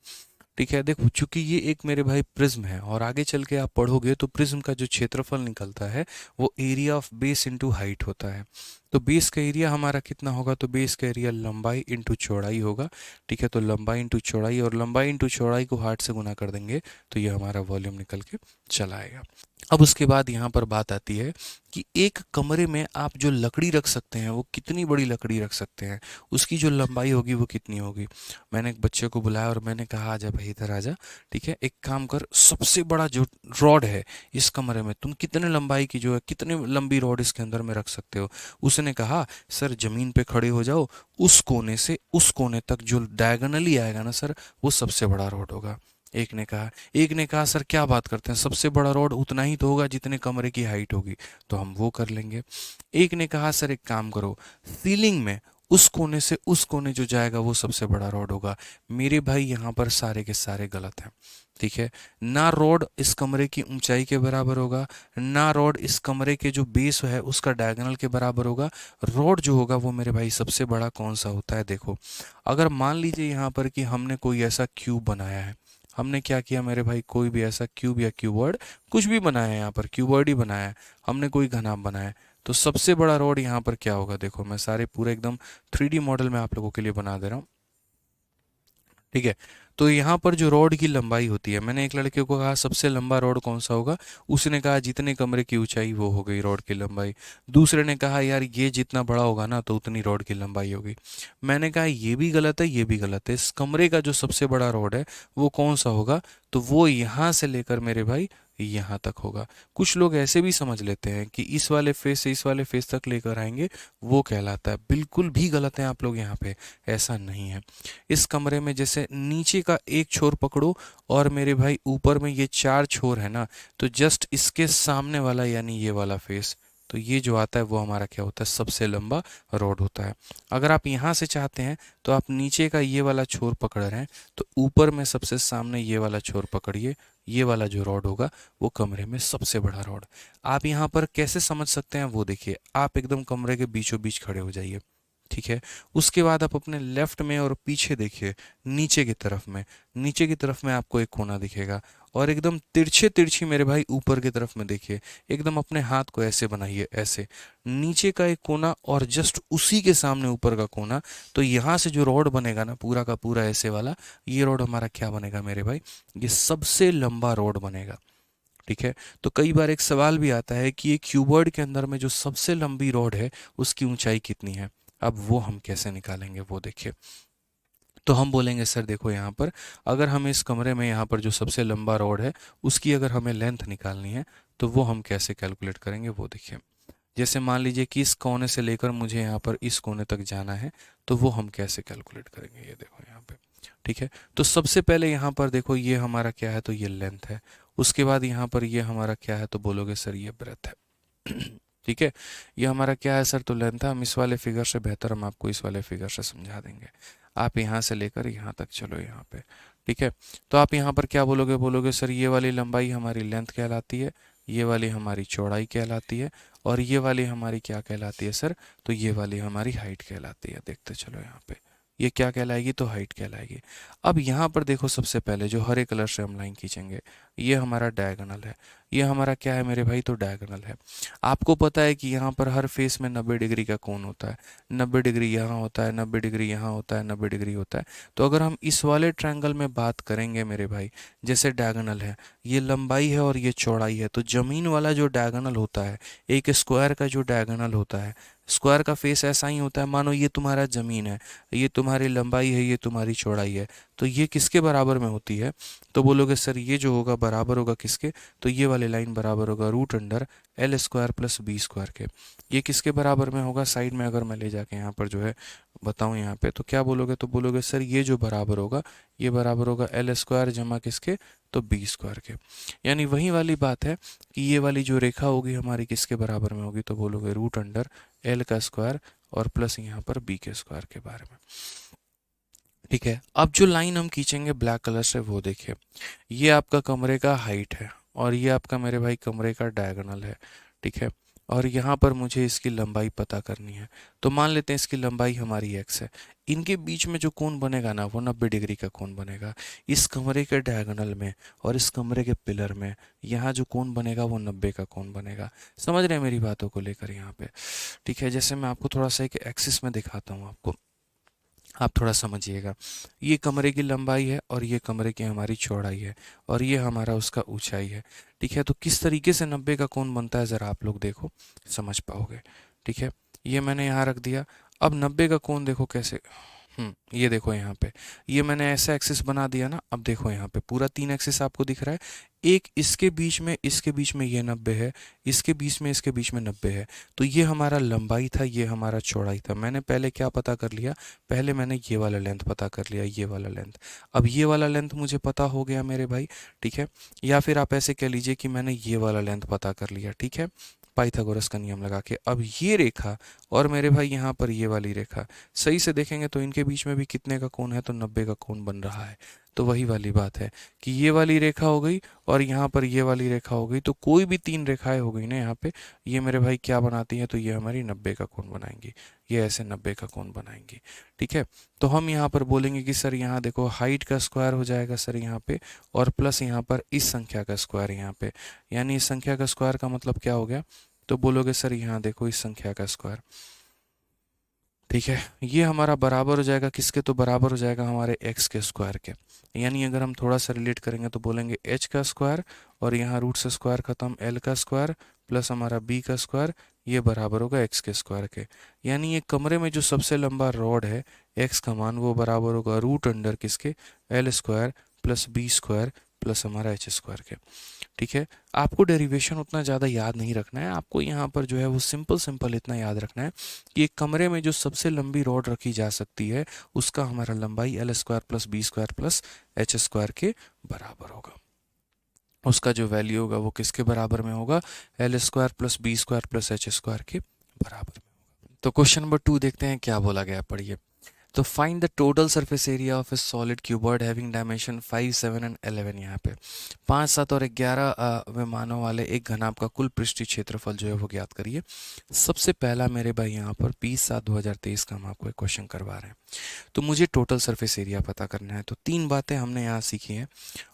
ठीक है, देखो चूंकि ये एक मेरे भाई प्रिज्म है और आगे चल के आप पढ़ोगे तो प्रिज्म का जो क्षेत्रफल निकलता है वो area of base into height होता है। तो बेस का एरिया हमारा कितना होगा, तो बेस का एरिया लंबाई इंटू चौड़ाई होगा। ठीक है, तो लंबाई इंटू चौड़ाई, और लंबाई इंटू चौड़ाई को 8 से गुना कर देंगे तो ये हमारा वॉल्यूम निकल के चला आएगा। अब उसके बाद यहाँ पर बात आती है कि एक कमरे में आप जो लकड़ी रख सकते हैं वो कितनी बड़ी लकड़ी रख सकते हैं, उसकी जो लंबाई होगी वो कितनी होगी। मैंने एक बच्चे को बुलाया और मैंने कहा आजा भाई इधर आजा, ठीक है, एक काम कर, सबसे बड़ा जो रॉड है इस कमरे में तुम कितने लंबाई की जो है, कितने लंबी रॉड इसके अंदर में रख सकते हो। उसने कहा सर ज़मीन पे खड़े हो जाओ, उस कोने से उस कोने तक जो डायगोनली आएगा ना सर, वो सबसे बड़ा रॉड होगा। एक ने कहा सर क्या बात करते हैं, सबसे बड़ा रॉड उतना ही तो होगा जितने कमरे की हाइट होगी, तो हम वो कर लेंगे। एक ने कहा सर एक काम करो, सीलिंग में उस कोने से उस कोने जो जाएगा वो सबसे बड़ा रॉड होगा। मेरे भाई यहाँ पर सारे के सारे गलत हैं। ठीक है, ना रॉड इस कमरे की ऊंचाई के बराबर होगा, ना रॉड इस कमरे के जो बेस है उसका डायगोनल के बराबर होगा। रॉड जो होगा वो मेरे भाई सबसे बड़ा कौन सा होता है, देखो अगर मान लीजिए यहाँ पर कि हमने कोई ऐसा क्यूब बनाया है, हमने क्या किया मेरे भाई, कोई भी ऐसा क्यूब या क्यूबॉइड कुछ भी बनाया है, यहाँ पर क्यूबॉइड ही बनाया है, हमने कोई घनाभ बनाया है, तो सबसे बड़ा रॉड यहाँ पर क्या होगा। देखो मैं सारे पूरे एकदम 3D मॉडल में आप लोगों के लिए बना दे रहा हूँ। ठीक है, तो यहाँ पर जो रॉड की लंबाई होती है, मैंने एक लड़के को कहा सबसे लंबा रॉड कौन सा होगा, उसने कहा जितने कमरे की ऊंचाई वो हो गई रॉड की लंबाई। दूसरे ने कहा यार ये जितना बड़ा होगा ना तो उतनी रॉड की लंबाई होगी। मैंने कहा ये भी गलत है, ये भी गलत है, इस कमरे का जो सबसे बड़ा रॉड है वो कौन सा होगा, तो वो यहाँ से लेकर मेरे भाई यहाँ तक होगा। कुछ लोग ऐसे भी समझ लेते हैं कि इस वाले फेस से इस वाले फेस तक लेकर आएंगे वो कहलाता है, बिल्कुल भी गलत है आप लोग यहाँ पे, ऐसा नहीं है। इस कमरे में जैसे नीचे का एक छोर पकड़ो और मेरे भाई ऊपर में ये 4 छोर है ना, तो जस्ट इसके सामने वाला यानी ये वाला फेस, तो ये जो आता है वो हमारा क्या होता है, सबसे लंबा रॉड होता है। अगर आप यहाँ से चाहते हैं तो आप नीचे का ये वाला छोर पकड़ रहे हैं, तो ऊपर में सबसे सामने ये वाला छोर पकड़िए, ये वाला जो रॉड होगा वो कमरे में सबसे बड़ा रॉड। आप यहाँ पर कैसे समझ सकते हैं वो देखिए, आप एकदम कमरे के बीचों बीच खड़े हो जाइए। ठीक है, उसके बाद आप अपने लेफ्ट में और पीछे देखिए, नीचे की तरफ में आपको एक कोना दिखेगा, और एकदम तिरछे तिरछी मेरे भाई ऊपर की तरफ में देखिए, एकदम अपने हाथ को ऐसे बनाइए, ऐसे नीचे का एक कोना और जस्ट उसी के सामने ऊपर का कोना। तो यहाँ से जो रोड बनेगा ना पूरा का पूरा ऐसे वाला, ये रोड हमारा क्या बनेगा मेरे भाई, ये सबसे लंबा रोड बनेगा। ठीक है, तो कई बार एक सवाल भी आता है कि ये क्यूबॉइड के अंदर में जो सबसे लंबी रॉड है उसकी ऊंचाई कितनी है। अब वो हम कैसे निकालेंगे वो देखिए, तो हम बोलेंगे सर देखो यहाँ पर, अगर हमें इस कमरे में यहाँ पर जो सबसे लंबा रॉड है उसकी अगर हमें लेंथ निकालनी है तो वो हम कैसे कैलकुलेट करेंगे वो देखिए। जैसे मान लीजिए कि इस कोने से लेकर मुझे यहाँ पर इस कोने तक जाना है, तो वो हम कैसे कैलकुलेट करेंगे, ये देखो यहाँ पे। ठीक है, तो सबसे पहले यहाँ पर देखो ये हमारा क्या है, तो ये लेंथ है। उसके बाद यहाँ पर ये हमारा क्या है, तो बोलोगे सर ये ब्रेथ है। ठीक है, ये हमारा क्या है सर, तो लेंथ है। हम इस वाले फिगर से बेहतर हम आपको इस वाले फिगर से समझा देंगे। आप यहाँ से लेकर यहाँ तक चलो यहाँ पे। ठीक है, तो आप यहाँ पर क्या बोलोगे, बोलोगे सर ये वाली लंबाई हमारी लेंथ कहलाती है, ये वाली हमारी चौड़ाई कहलाती है, और ये वाली हमारी क्या कहलाती है सर, तो ये वाली हमारी हाइट कहलाती है। देखते चलो यहाँ पे, ये क्या कहलाएगी, तो हाइट कहलाएगी। अब यहाँ पर देखो सबसे पहले जो हरे कलर से हम लाइन खींचेंगे, ये हमारा डायगोनल है। ये हमारा क्या है मेरे भाई, तो डायगोनल है। आपको पता है कि यहाँ पर हर फेस में 90 डिग्री का कोण होता है, 90 डिग्री यहाँ होता है, 90 डिग्री यहाँ होता है, 90 डिग्री होता है। तो अगर हम इस वाले ट्रायंगल में बात करेंगे मेरे भाई, जैसे डायगोनल है, ये लंबाई है और ये चौड़ाई है, तो जमीन वाला जो डायगोनल होता है, एक स्क्वायर का जो डायगोनल होता है, स्क्वायर का फेस ऐसा ही होता है, मानो ये तुम्हारा ज़मीन है, ये तुम्हारी लंबाई है, ये तुम्हारी चौड़ाई है, तो ये किसके बराबर में होती है, तो बोलोगे सर ये जो होगा बराबर होगा किसके, तो ये वाली लाइन बराबर होगा root under L square plus B square के। ये किसके बराबर में होगा, साइड में अगर मैं ले जाके यहाँ पर जो है बताऊँ यहाँ पे, तो क्या बोलोगे, तो बोलोगे सर ये जो बराबर होगा, ये बराबर होगा एल स्क्वायर जमा किसके, तो बी स्क्वायर के। यानी वही वाली बात है कि ये वाली जो रेखा होगी हमारी किसके बराबर में होगी, तो बोलोगे रूट अंडर एल का स्क्वायर और प्लस यहाँ पर बी के स्क्वायर के बारे में। ठीक है, अब जो लाइन हम खींचेंगे ब्लैक कलर से वो देखिए, ये आपका कमरे का हाइट है और ये आपका मेरे भाई कमरे का डायगोनल है। ठीक है, और यहाँ पर मुझे इसकी लंबाई पता करनी है। तो मान लेते हैं इसकी लंबाई हमारी x है। इनके बीच में जो कोण बनेगा ना वो 90 डिग्री का कोण बनेगा। इस कमरे के डायगोनल में और इस कमरे के पिलर में यहाँ जो कोण बनेगा वो 90 का कोण बनेगा। समझ रहे हैं मेरी बातों को लेकर यहाँ पे? ठीक है, जैसे मैं आपको थोड़ा सा एक एक्सिस में दिखाता हूँ आपको, आप थोड़ा समझिएगा। ये कमरे की लंबाई है और ये कमरे की हमारी चौड़ाई है और ये हमारा उसका ऊंचाई है। ठीक है, तो किस तरीके से 90 का कोण बनता है ज़रा आप लोग देखो, समझ पाओगे। ठीक है, ये मैंने यहाँ रख दिया। अब 90 का कोण देखो कैसे। ये देखो यहाँ पे, ये मैंने ऐसा एक्सिस बना दिया ना। अब देखो यहाँ पे पूरा 3 एक्सिस आपको दिख रहा है। एक इसके बीच में, इसके बीच में ये 90 है, इसके बीच में, इसके बीच में 90 है। तो ये हमारा लंबाई था, ये हमारा चौड़ाई था। मैंने पहले क्या पता कर लिया, पहले मैंने ये वाला लेंथ पता कर लिया, ये वाला लेंथ। अब ये वाला लेंथ मुझे पता हो गया मेरे भाई। ठीक है, या फिर आप ऐसे कह लीजिए कि मैंने ये वाला लेंथ पता कर लिया। ठीक है, पाइथागोरस का नियम लगा के। अब ये रेखा और मेरे भाई यहाँ पर ये वाली रेखा सही से देखेंगे तो इनके बीच में भी कितने का कोण है, तो 90 का कोण बन रहा है। तो वही वाली बात है कि ये वाली रेखा हो गई और यहाँ पर ये वाली रेखा हो गई, तो कोई भी 3 रेखाएं हो गई ना यहाँ पे, ये मेरे भाई क्या बनाती हैं, तो ये हमारी 90 का कोण बनाएंगी। ये ऐसे 90 का कोण बनाएंगी। ठीक है, तो हम यहाँ पर बोलेंगे कि सर यहाँ देखो हाइट का स्क्वायर हो जाएगा सर यहाँ पे, और प्लस यहाँ पर इस संख्या का स्क्वायर यहाँ पे, यानी इस संख्या का स्क्वायर का मतलब क्या हो गया, तो बोलोगे सर यहाँ देखो इस संख्या का स्क्वायर। ठीक है, ये हमारा बराबर हो जाएगा किसके, तो बराबर हो जाएगा हमारे x के स्क्वायर के। यानी अगर हम थोड़ा सा रिलेट करेंगे तो बोलेंगे h का स्क्वायर और यहाँ रूट से स्क्वायर खत्म, l का स्क्वायर प्लस हमारा b का स्क्वायर, ये बराबर होगा x के स्क्वायर के। यानी ये कमरे में जो सबसे लंबा रॉड है x का मान, वो बराबर होगा रूट अंडर किसके, l square plus b square plus हमारा h स्क्वायर के। ठीक है, आपको डेरिवेशन उतना ज़्यादा याद नहीं रखना है, आपको यहाँ पर जो है वो सिंपल सिंपल इतना याद रखना है कि एक कमरे में जो सबसे लंबी रॉड रखी जा सकती है उसका हमारा लंबाई L square plus B square plus H square के बराबर होगा। उसका जो वैल्यू होगा वो किसके बराबर में होगा, L square plus B square plus H square के बराबर में होगा। तो क्वेश्चन नंबर 2 देखते हैं क्या बोला गया, पढ़िए। तो find the total surface area of a solid cuboid having dimension 5, 7 and 11। यहाँ पे 5, 7 और 11 विमानों वाले एक घनाभ का कुल पृष्ठीय क्षेत्रफल जो है वो ज्ञात करिए। सबसे पहला मेरे भाई यहाँ पर 20/7/2023 का हम आपको एक क्वेश्चन करवा रहे हैं। तो मुझे टोटल सरफेस एरिया पता करना है। तो 3 बातें हमने यहाँ सीखी हैं,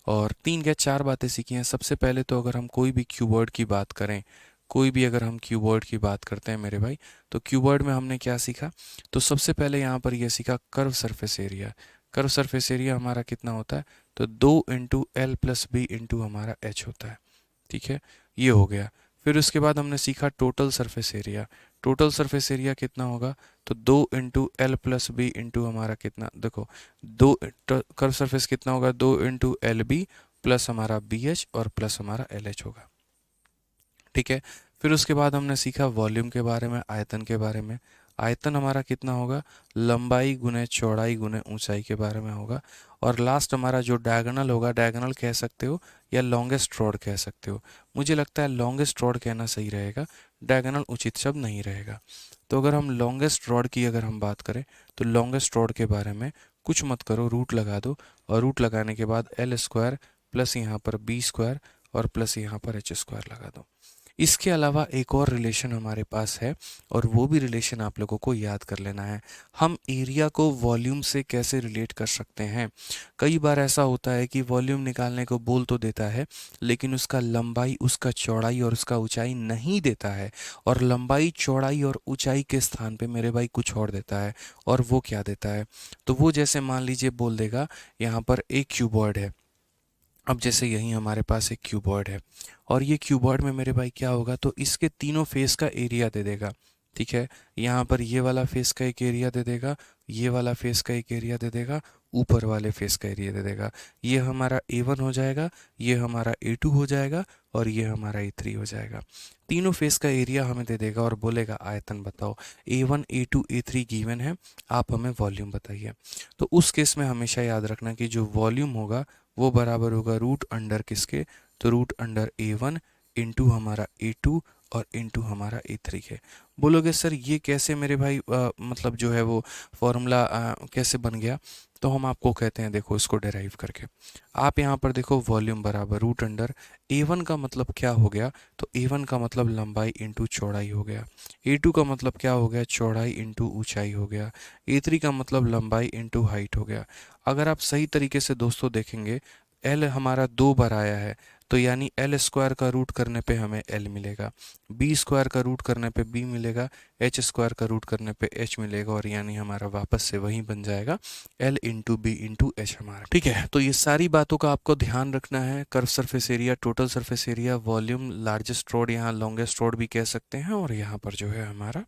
और 3 या 4 बातें सीखी हैं। सबसे पहले तो अगर हम कोई भी क्यूबॉइड की बात करें, कोई भी अगर हम क्यूबॉइड की बात करते हैं मेरे भाई, तो क्यूबॉइड में हमने क्या सीखा, तो सबसे पहले यहाँ पर यह सीखा curve surface area. Curve surface area हमारा कितना होता है, तो 2 into L plus B into हमारा एच होता है। ठीक है, ये हो गया। फिर उसके बाद हमने सीखा total surface area. Total surface area कितना होगा, तो 2 into L plus B into हमारा कितना, देखो दो कर्व सरफेस कितना होगा, 2 इंटू एल बी प्लस हमारा बी एच और प्लस हमारा एल एच होगा। ठीक है, फिर उसके बाद हमने सीखा वॉल्यूम के बारे में, आयतन के बारे में। आयतन हमारा कितना होगा, लंबाई गुने चौड़ाई गुने ऊंचाई के बारे में होगा। और लास्ट हमारा जो डायगोनल होगा, डायगोनल कह सकते हो या लॉन्गेस्ट रॉड कह सकते हो। मुझे लगता है लॉन्गेस्ट रॉड कहना सही रहेगा, डायगोनल उचित शब्द नहीं रहेगा। तो अगर हम लॉन्गेस्ट रॉड की अगर हम बात करें, तो लॉन्गेस्ट रॉड के बारे में कुछ मत करो, रूट लगा दो, और रूट लगाने के बाद एल स्क्वायर प्लस यहाँ पर बी स्क्वायर और प्लस यहाँ पर एच स्क्वायर लगा दो। इसके अलावा एक और रिलेशन हमारे पास है, और वो भी रिलेशन आप लोगों को याद कर लेना है। हम एरिया को वॉल्यूम से कैसे रिलेट कर सकते हैं। कई बार ऐसा होता है कि वॉल्यूम निकालने को बोल तो देता है, लेकिन उसका लंबाई, उसका चौड़ाई और उसका ऊंचाई नहीं देता है, और लंबाई चौड़ाई और ऊंचाई के स्थान पे मेरे भाई कुछ और देता है। और वो क्या देता है, तो वो जैसे मान लीजिए बोल देगा यहाँ पर एक क्यूबॉइड है। अब जैसे यहीं हमारे पास एक क्यूबॉइड है, और ये क्यूबॉइड में मेरे भाई क्या होगा, तो इसके तीनों फेस का एरिया दे देगा। ठीक है, यहाँ पर ये वाला फेस का एक एरिया दे देगा, ये वाला फेस का एक एरिया दे देगा, ऊपर वाले फेस का एरिया दे देगा। ये हमारा A1 हो जाएगा, ये हमारा A2 हो जाएगा, और ये हमारा A3 हो जाएगा। तीनों फेस का एरिया हमें दे देगा और बोलेगा आयतन बताओ। A1 A2 A3 गिवन है, आप हमें वॉल्यूम बताइए। तो उस केस में हमेशा याद रखना कि जो वॉल्यूम होगा वो बराबर होगा रूट अंडर किसके, तो रूट अंडर A1 इंटू हमारा A2 और इंटू हमारा A3 है। बोलोगे सर ये कैसे मेरे भाई मतलब जो है वो फॉर्मूला कैसे बन गया? तो हम आपको कहते हैं देखो इसको डेराइव करके। आप यहाँ पर देखो वॉल्यूम बराबर रूट अंडर A1 का मतलब क्या हो गया? तो A1 का मतलब लंबाई इंटू चौड़ाई हो गया। A2 का मतलब क्या हो गया? चौड़ाई इंटू ऊंचाई हो गया। A3 का मतलब लंबाई इंटू हाइट हो गया। अगर आप सही तरीके से दोस्तों देखेंगे, L हमारा 2 बार आया है, तो यानी L स्क्वायर का रूट करने पे हमें L मिलेगा, B स्क्वायर का रूट करने पे B मिलेगा, H स्क्वायर का रूट करने पे H मिलेगा, और यानी हमारा वापस से वही बन जाएगा L into B into H हमारा। ठीक है, तो ये सारी बातों का आपको ध्यान रखना है। Curve surface area, total surface area, volume, largest road, यहाँ लॉन्गेस्ट रोड भी कह सकते हैं, और यहाँ पर जो है हमारा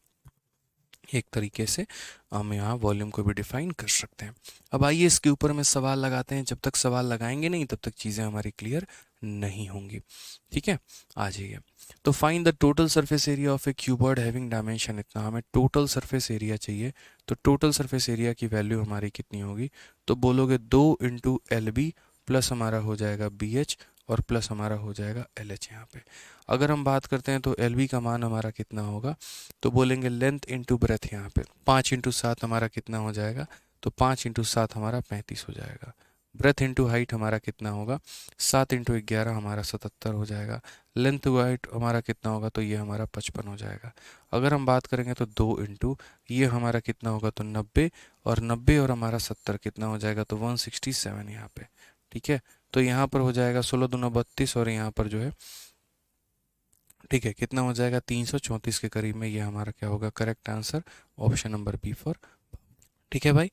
एक तरीके से हम यहाँ वॉल्यूम को भी डिफाइन कर सकते हैं। अब आइए इसके ऊपर में सवाल लगाते हैं। जब तक सवाल लगाएंगे नहीं तब तक चीज़ें हमारी क्लियर नहीं होंगी। ठीक है, आ जाइए। तो find the total surface area of a cuboid having dimension इतना, हमें टोटल सरफेस एरिया चाहिए। तो टोटल सरफेस एरिया की वैल्यू हमारी कितनी होगी? तो बोलोगे 2 इंटू एल बी प्लस हमारा हो जाएगा बी एच और प्लस हमारा हो जाएगा एल एच। यहाँ पे अगर हम बात करते हैं तो एल बी का मान हमारा कितना होगा? तो बोलेंगे लेंथ इंटू ब्रेथ, यहाँ पे 5 इंटू 7 हमारा कितना हो जाएगा? तो 5 इंटू 7 हमारा 35 हो जाएगा। ब्रेथ इंटू हाइट हमारा कितना होगा? 7 इंटू 11 हमारा 77 हो जाएगा। लेंथ हाइट हमारा कितना होगा? तो ये हमारा 55 हो जाएगा। अगर हम बात करेंगे तो 2 इंटू ये हमारा कितना होगा? तो 90, और 90 और हमारा 70 कितना हो जाएगा? तो 167 यहाँ पे। ठीक है, तो यहाँ पर हो जाएगा 16 दूना 32, और यहाँ पर जो है ठीक है कितना हो जाएगा? 334 के करीब में। ये हमारा क्या होगा? Correct answer option number B for. ठीक है भाई,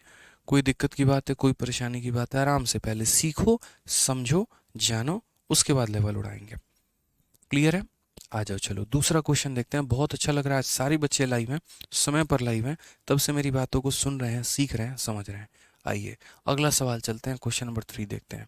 कोई दिक्कत की बात है, कोई परेशानी की बात है? आराम से पहले सीखो, समझो, जानो, उसके बाद लेवल उड़ाएंगे। क्लियर है? आ जाओ, चलो दूसरा क्वेश्चन देखते हैं। बहुत अच्छा लग रहा है, आज सारे बच्चे लाइव हैं, समय पर लाइव हैं, तब से मेरी बातों को सुन रहे हैं, सीख रहे हैं, समझ रहे हैं। आइए अगला सवाल चलते हैं, क्वेश्चन नंबर 3 देखते हैं।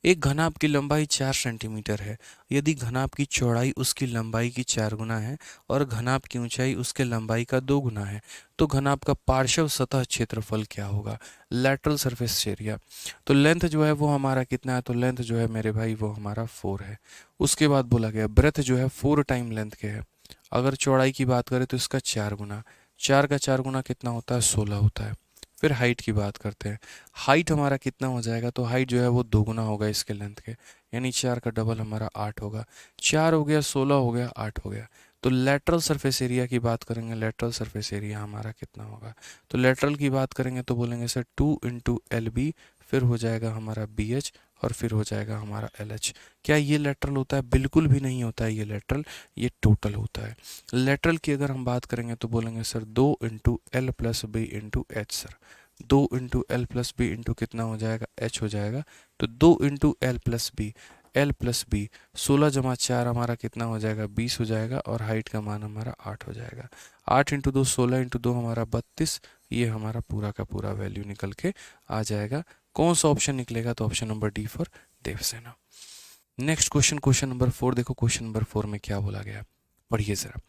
एक घनाभ की लंबाई 4 सेंटीमीटर है। यदि घनाभ की चौड़ाई उसकी लंबाई की 4 गुना है और घनाभ की ऊंचाई उसके लंबाई का 2 गुना है, तो घनाभ का पार्श्व सतह क्षेत्रफल क्या होगा? Lateral surface area. तो लेंथ जो है वो हमारा कितना है? तो लेंथ जो है मेरे भाई वो हमारा 4 है। उसके बाद बोला गया ब्रेथ जो है 4 टाइम लेंथ के है। अगर चौड़ाई की बात करें तो इसका 4 गुना, 4 का 4 गुना कितना होता है? 16 होता है। फिर हाइट की बात करते हैं। हाइट हमारा कितना हो जाएगा? तो हाइट जो है वो 2 गुना होगा इसके लेंथ के, यानी 4 का डबल हमारा 8 होगा। 4 हो गया, 16 हो गया, 8 हो गया। तो लेटरल सरफेस एरिया की बात करेंगे, लेटरल सरफेस एरिया हमारा कितना होगा? तो लेटरल की बात करेंगे तो बोलेंगे सर 2 इंटू एल बी, फिर हो जाएगा हमारा बी एच, और फिर हो जाएगा हमारा एल एच। क्या ये लेटरल होता है? बिल्कुल भी नहीं होता है ये लेटरल, ये टोटल होता है। लेटरल की अगर हम बात करेंगे तो बोलेंगे sir 2 into L plus B into H. Sir 2 into L plus B into कितना हो जाएगा? एच हो जाएगा। तो 2 into L plus B, L plus B, 16 जमा 4 हमारा कितना हो जाएगा? 20 हो जाएगा, और हाइट का मान हमारा 8 हो जाएगा। 8 इंटू 2 16 इंटू 2 हमारा 32। ये हमारा पूरा का पूरा वैल्यू निकल के आ जाएगा। कौन सा ऑप्शन निकलेगा? तो option number D for Devsena. Next question, question number 4 देखो। क्वेश्चन नंबर 4 में क्या बोला गया, पढ़िए जरा।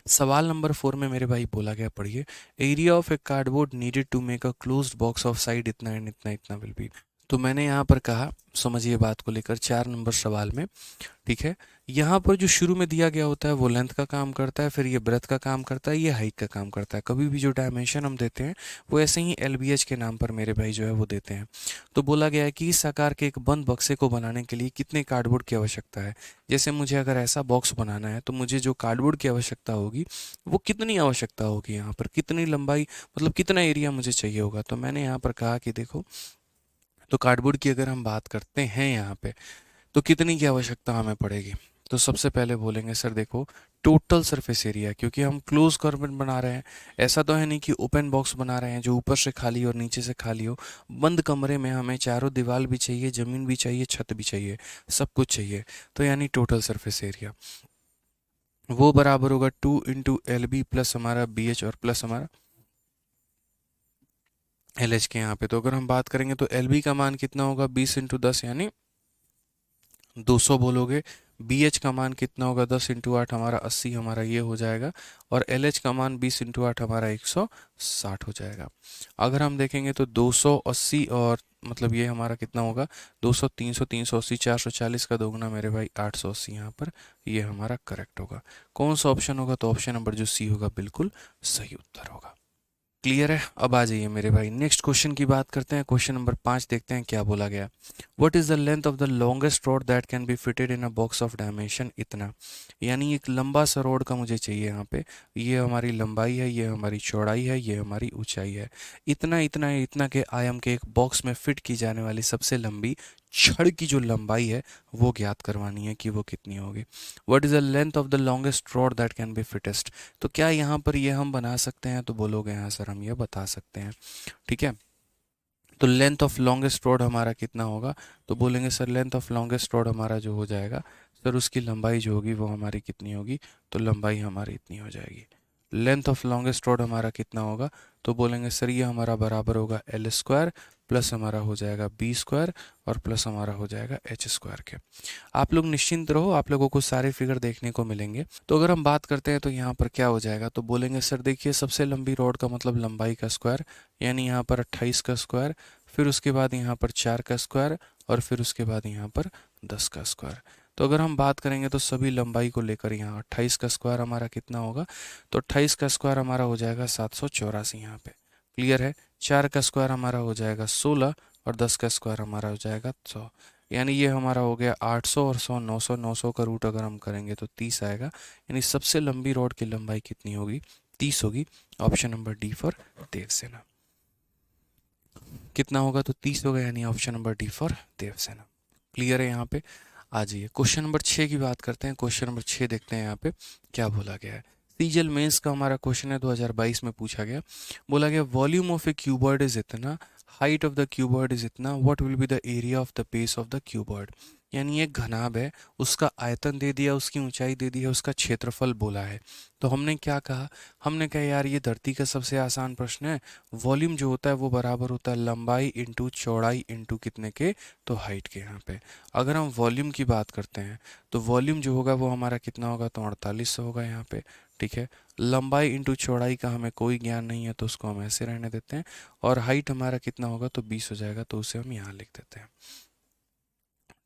सवाल नंबर 4 में मेरे भाई बोला गया, पढ़िए। Area of a cardboard needed to make a closed box of side इतना एंड इतना इतना विल बी। तो मैंने यहाँ पर कहा, समझिए बात को लेकर, 4 नंबर सवाल में, ठीक है, यहाँ पर जो शुरू में दिया गया होता है वो लेंथ का काम करता है, फिर ये ब्रेथ का काम करता है, ये हाइट का काम करता है। कभी भी जो डायमेंशन हम देते हैं वो ऐसे ही एलबीएच के नाम पर मेरे भाई जो है वो देते हैं। तो बोला गया है कि इस आकार के एक बंद बक्से को बनाने के लिए कितने कार्डबोर्ड की आवश्यकता है। जैसे मुझे अगर ऐसा बॉक्स बनाना है तो मुझे जो कार्डबोर्ड की आवश्यकता होगी वो कितनी आवश्यकता होगी, यहाँ पर कितनी लंबाई, मतलब कितना एरिया मुझे चाहिए होगा। तो मैंने यहाँ पर कहा कि देखो, तो कार्डबोर्ड की अगर हम बात करते हैं यहाँ पे, तो कितनी की आवश्यकता हमें पड़ेगी। तो सबसे पहले बोलेंगे सर देखो, टोटल सरफेस एरिया, क्योंकि हम क्लोज कर्व बना रहे हैं। ऐसा तो है नहीं कि ओपन बॉक्स बना रहे हैं जो ऊपर से खाली और नीचे से खाली हो। बंद कमरे में हमें चारों दीवार भी चाहिए, ज़मीन भी चाहिए, छत भी चाहिए, सब कुछ चाहिए। तो यानी टोटल सरफेस एरिया वो बराबर होगा 2 इंटू एल बी प्लस हमारा बी एच और प्लस हमारा एल एच के। यहाँ पे तो अगर हम बात करेंगे तो एल बी का मान कितना होगा? 20 इंटू 10 यानी 200 बोलोगे, बी एच का मान कितना होगा, 10 × 8 हमारा 80 हमारा ये हो जाएगा, और एल एच का मान 20 × 8 हमारा 160 हो जाएगा। अगर हम देखेंगे तो 280 और मतलब ये हमारा कितना होगा, 200, 300, 380, 440 का दोगुना मेरे भाई 880 यहाँ पर, ये हमारा करेक्ट होगा। कौन सा ऑप्शन होगा, तो ऑप्शन नंबर जो सी होगा बिल्कुल सही उत्तर होगा। क्लियर है। अब आ जाइए मेरे भाई, नेक्स्ट क्वेश्चन की बात करते हैं। क्वेश्चन नंबर 5 देखते हैं क्या बोला गया। What is the length of the longest road that can be fitted in a box of dimension इतना। यानी एक लंबा सा रोड का मुझे चाहिए यहाँ पे, ये हमारी लंबाई है, ये हमारी चौड़ाई है, ये हमारी ऊंचाई है, इतना इतना इतना के आयाम के एक बॉक्स में फिट की जाने वाली सबसे लंबी छड़ की जो लंबाई है वो ज्ञात करवानी है कि वो कितनी होगी। What is the length of the longest road that can be fittest. तो क्या यहाँ पर ये हम बना सकते हैं, तो बोलोगे हाँ सर हम ये बता सकते हैं। ठीक है, तो लेंथ ऑफ लॉन्गेस्ट रोड हमारा कितना होगा, तो बोलेंगे sir length of longest road हमारा जो हो जाएगा सर, उसकी लंबाई जो होगी वो हमारी कितनी होगी, तो लंबाई हमारी इतनी हो जाएगी। लेंथ ऑफ लॉन्गेस्ट रोड हमारा कितना होगा, तो बोलेंगे सर ये हमारा बराबर होगा एल स्क्वायर प्लस हमारा हो जाएगा बी स्क्वायर और प्लस हमारा हो जाएगा एच स्क्वायर के। आप लोग निश्चिंत रहो, आप लोगों को सारे फिगर देखने को मिलेंगे। तो अगर हम बात करते हैं तो यहाँ पर क्या हो जाएगा, तो बोलेंगे सर देखिए सबसे लंबी रोड का मतलब लंबाई का स्क्वायर, यानी यहाँ पर 28 का स्क्वायर, फिर उसके बाद यहाँ पर 4 का स्क्वायर, और फिर उसके बाद यहाँ पर 10 का स्क्वायर। तो अगर हम बात करेंगे तो सभी लंबाई को लेकर यहाँ 28 का स्क्वायर हमारा कितना होगा, तो 28 का स्क्वायर हमारा हो जाएगा 784 यहाँ पे। क्लियर है। 4 का स्क्वायर हमारा हो जाएगा 16, और 10 का स्क्वायर हमारा हो जाएगा 100। यानी ये हमारा हो गया 800 और 100, 900, 900 का रूट अगर हम करेंगे तो 30 आएगा। यानी सबसे लंबी रोड की लंबाई कितनी होगी, 30 होगी। Option number D for Devsena. कितना होगा, तो 30 होगा, यानी option number D for Devsena. Clear है। यहाँ पे आ जाइए क्वेश्चन नंबर 6 की बात करते हैं। क्वेश्चन नंबर 6 देखते हैं यहाँ पे क्या बोला गया है। सीजल मेंस का हमारा क्वेश्चन है, 2022 में पूछा गया। बोला गया volume of a cuboid is इतना, height of the cuboid is इतना, what will be the area of the base of the cuboid. यानी एक घनाभ है, उसका आयतन दे दिया, उसकी ऊंचाई दे दी है, उसका क्षेत्रफल बोला है। तो हमने क्या कहा, हमने कहा यार ये धरती का सबसे आसान प्रश्न है। वॉल्यूम जो होता है वो बराबर होता है लंबाई इंटू चौड़ाई इंटू कितने के, तो हाइट के। यहाँ पे अगर हम वॉल्यूम की बात करते हैं तो वॉल्यूम जो होगा वो हमारा कितना होगा, तो 4800 होगा यहाँ पे। ठीक है, लंबाई इंटू चौड़ाई का हमें कोई ज्ञान नहीं है तो उसको हम ऐसे रहने देते हैं, और हाइट हमारा कितना होगा, तो 20 हो जाएगा, तो उसे हम यहाँ लिख देते हैं।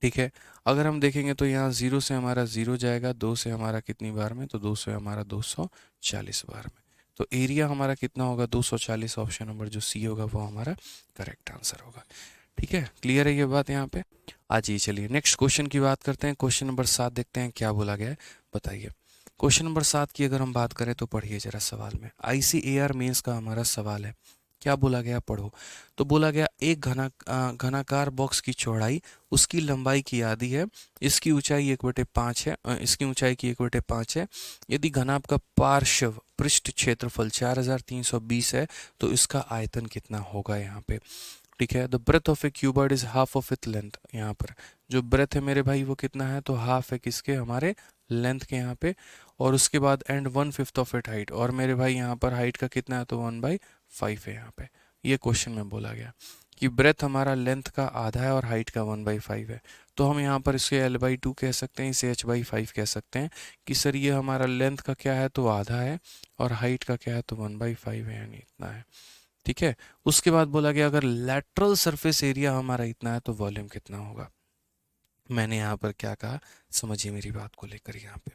ठीक है, अगर हम देखेंगे तो यहाँ 0 से हमारा 0 जाएगा, 2 से हमारा कितनी बार में, तो 2 से हमारा 240 बार में। तो एरिया हमारा कितना होगा, 240। ऑप्शन नंबर जो सी होगा वो हमारा करेक्ट आंसर होगा। ठीक है, क्लियर है ये बात यहाँ पे। आज ये चलिए नेक्स्ट क्वेश्चन की बात करते हैं। क्वेश्चन नंबर 7 देखते हैं क्या बोला गया है, बताइए। क्वेश्चन नंबर 7 की अगर हम बात करें तो पढ़िए जरा सवाल में। ICAR मेंस का हमारा सवाल है, क्या बोला गया पढ़ो। तो बोला गया एक घनाकार बॉक्स की चौड़ाई उसकी लंबाई की आधी है, इसकी ऊंचाई 1/5 है, इसकी ऊंचाई की 1/5 है। यदि घनाभ का पार्श्व पृष्ठ क्षेत्रफल 4320 है तो इसका आयतन कितना होगा यहाँ पे। ठीक है, the breadth of a cuboid is half of it length. यहाँ पर जो ब्रेथ है मेरे भाई वो कितना है, तो हाफ है किसके, हमारे लेंथ के यहाँ पे। और उसके बाद एंड 1/5 ऑफ इट हाइट, और मेरे भाई यहाँ पर हाइट का कितना है, तो 1/5 है यहाँ पे। ये क्वेश्चन में बोला गया कि ब्रेथ हमारा लेंथ का आधा है और हाइट का 1/5 है। तो हम यहाँ पर इसके L/2 कह सकते हैं, इसे H/5 कह सकते हैं कि सर ये हमारा लेंथ का क्या है, तो आधा है, और हाइट का क्या है, तो 1/5 है, यानी इतना है। ठीक है, उसके बाद बोला गया अगर लैटरल सरफेस एरिया हमारा इतना है तो वॉल्यूम कितना होगा। मैंने यहाँ पर क्या कहा, समझिए मेरी बात को लेकर यहाँ पे।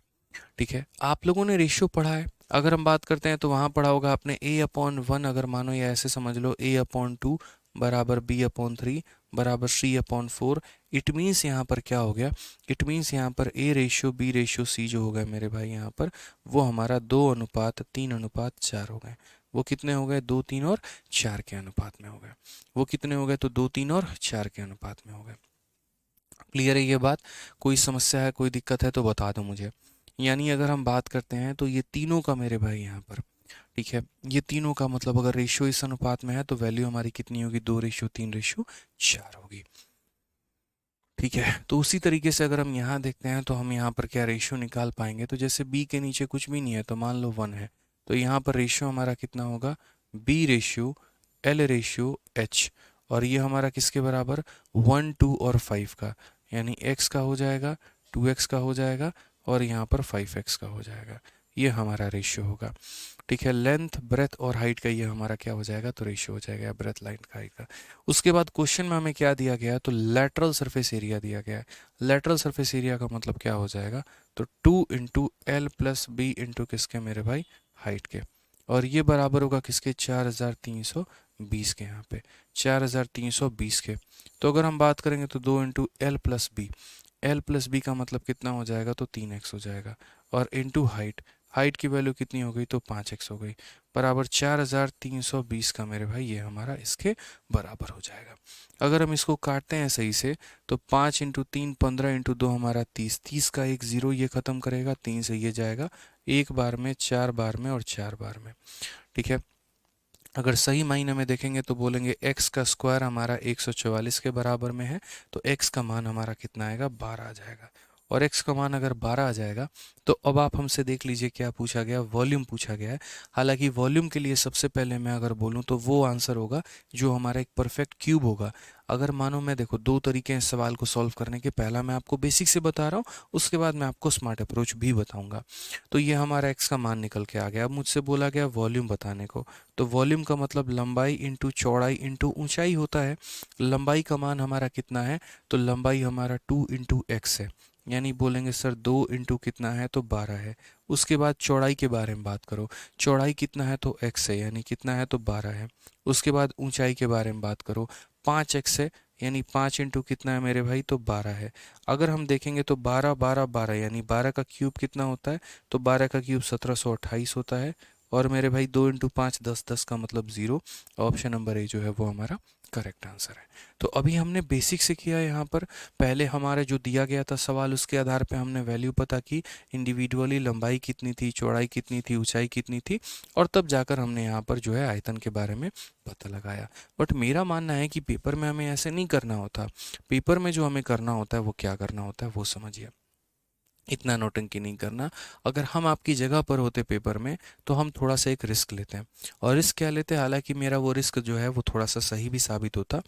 ठीक है, आप लोगों ने रेशियो पढ़ा है। अगर हम बात करते हैं तो वहाँ पढ़ा होगा आपने A/1, अगर मानो या ऐसे समझ लो A/2 बराबर B/3 बराबर C/4। इट मीन्स यहाँ पर क्या हो गया, इट मीन्स यहाँ पर A/B/C जो हो गया मेरे भाई यहाँ पर, वो हमारा 2:3:4 हो गए। वो कितने हो गए, 2, 3 और 4 के अनुपात में हो गए। वो कितने हो गए, तो 2, 3 और 4 के अनुपात में हो गए। क्लियर है ये बात। कोई समस्या है, कोई दिक्कत है तो बता दो मुझे। यानी अगर हम बात करते हैं तो ये तीनों का मेरे भाई यहाँ पर, ठीक है, ये तीनों का मतलब अगर रेशियो इस अनुपात में है तो वैल्यू हमारी कितनी होगी, 2:3:4 होगी। ठीक है, तो उसी तरीके से अगर हम यहाँ देखते हैं तो हम यहाँ पर क्या रेशियो निकाल पाएंगे, तो जैसे b के नीचे कुछ भी नहीं है तो मान लो 1 है, तो यहाँ पर रेशियो हमारा कितना होगा, B/L/H, और ये हमारा किसके बराबर, 1, 2 और 5 का, यानी x का हो जाएगा 2x का हो जाएगा और यहाँ पर 5x का हो जाएगा। ये हमारा रेशियो होगा। ठीक है, लेंथ ब्रेथ और हाइट का ये हमारा क्या हो जाएगा, तो रेशियो हो जाएगा ब्रेथ लाइन का हाइट का। उसके बाद क्वेश्चन में हमें क्या दिया गया है, तो लेटरल सरफेस एरिया दिया गया है। लेटरल सरफेस एरिया का मतलब क्या हो जाएगा, तो 2 into L plus B into किसके मेरे भाई, हाइट के। और ये बराबर होगा किसके, 4320 के, यहाँ पे 4320 के। तो अगर हम बात करेंगे तो 2 into L plus B, L plus B का मतलब कितना हो जाएगा, तो 3x हो जाएगा। और इंटू हाइट, हाइट की वैल्यू कितनी हो गई, तो 5x हो गई, बराबर 4320 का मेरे भाई ये हमारा इसके बराबर हो जाएगा। अगर हम इसको काटते हैं सही से तो 5 इंटू 3 15 इंटू 2 हमारा 30, 30 का एक ज़ीरो ये ख़त्म करेगा, 3 से ये जाएगा एक बार में, 4 बार में और 4 बार में। ठीक है, अगर सही मायने में देखेंगे तो बोलेंगे x का स्क्वायर हमारा 144 के बराबर में है, तो x का मान हमारा कितना आएगा, 12 आ जाएगा। और x का मान अगर 12 आ जाएगा तो अब आप हमसे देख लीजिए क्या पूछा गया, वॉल्यूम पूछा गया है। हालांकि वॉल्यूम के लिए सबसे पहले मैं अगर बोलूं तो वो आंसर होगा जो हमारा एक परफेक्ट क्यूब होगा। अगर मानो मैं, देखो दो तरीके हैं इस सवाल को सॉल्व करने के, पहला मैं आपको बेसिक से बता रहा हूँ, उसके बाद मैं आपको स्मार्ट अप्रोच भी बताऊंगा। तो ये हमारा x का मान निकल के आ गया। अब मुझसे बोला गया वॉल्यूम बताने को, तो वॉल्यूम का मतलब लंबाई इंटू चौड़ाई इंटू ऊंचाई होता है। लंबाई का मान हमारा कितना है, तो लंबाई हमारा 2 इंटू एक्स है, यानी बोलेंगे सर 2 इंटू कितना है, तो 12 है। उसके बाद चौड़ाई के बारे में बात करो, चौड़ाई कितना है, तो x है, यानी कितना है, तो 12 है। उसके बाद ऊंचाई के बारे में बात करो, 5x है, यानी 5 इंटू कितना है मेरे भाई, तो 12 है। अगर हम देखेंगे तो 12 12 12 यानी 12 का क्यूब कितना होता है, तो 12 का क्यूब 1728 होता है। और मेरे भाई 2 इंटू 5 10, 10 का मतलब 0। ऑप्शन नंबर ए जो है वो हमारा करेक्ट आंसर है। तो अभी हमने बेसिक से किया यहाँ पर, पहले हमारे जो दिया गया था सवाल उसके आधार पे हमने वैल्यू पता की, इंडिविजुअली लंबाई कितनी थी, चौड़ाई कितनी थी, ऊंचाई कितनी थी, और तब जाकर हमने यहाँ पर जो है आयतन के बारे में पता लगाया। बट मेरा मानना है कि पेपर में हमें ऐसे नहीं करना होता। पेपर में जो हमें करना होता है वो क्या करना होता है वो समझिए, इतना नौटंकी नहीं करना। अगर हम आपकी जगह पर होते पेपर में तो हम थोड़ा सा एक रिस्क लेते हैं। और रिस्क क्या लेते हैं, हालांकि मेरा वो रिस्क जो है वो थोड़ा सा सही भी साबित होता।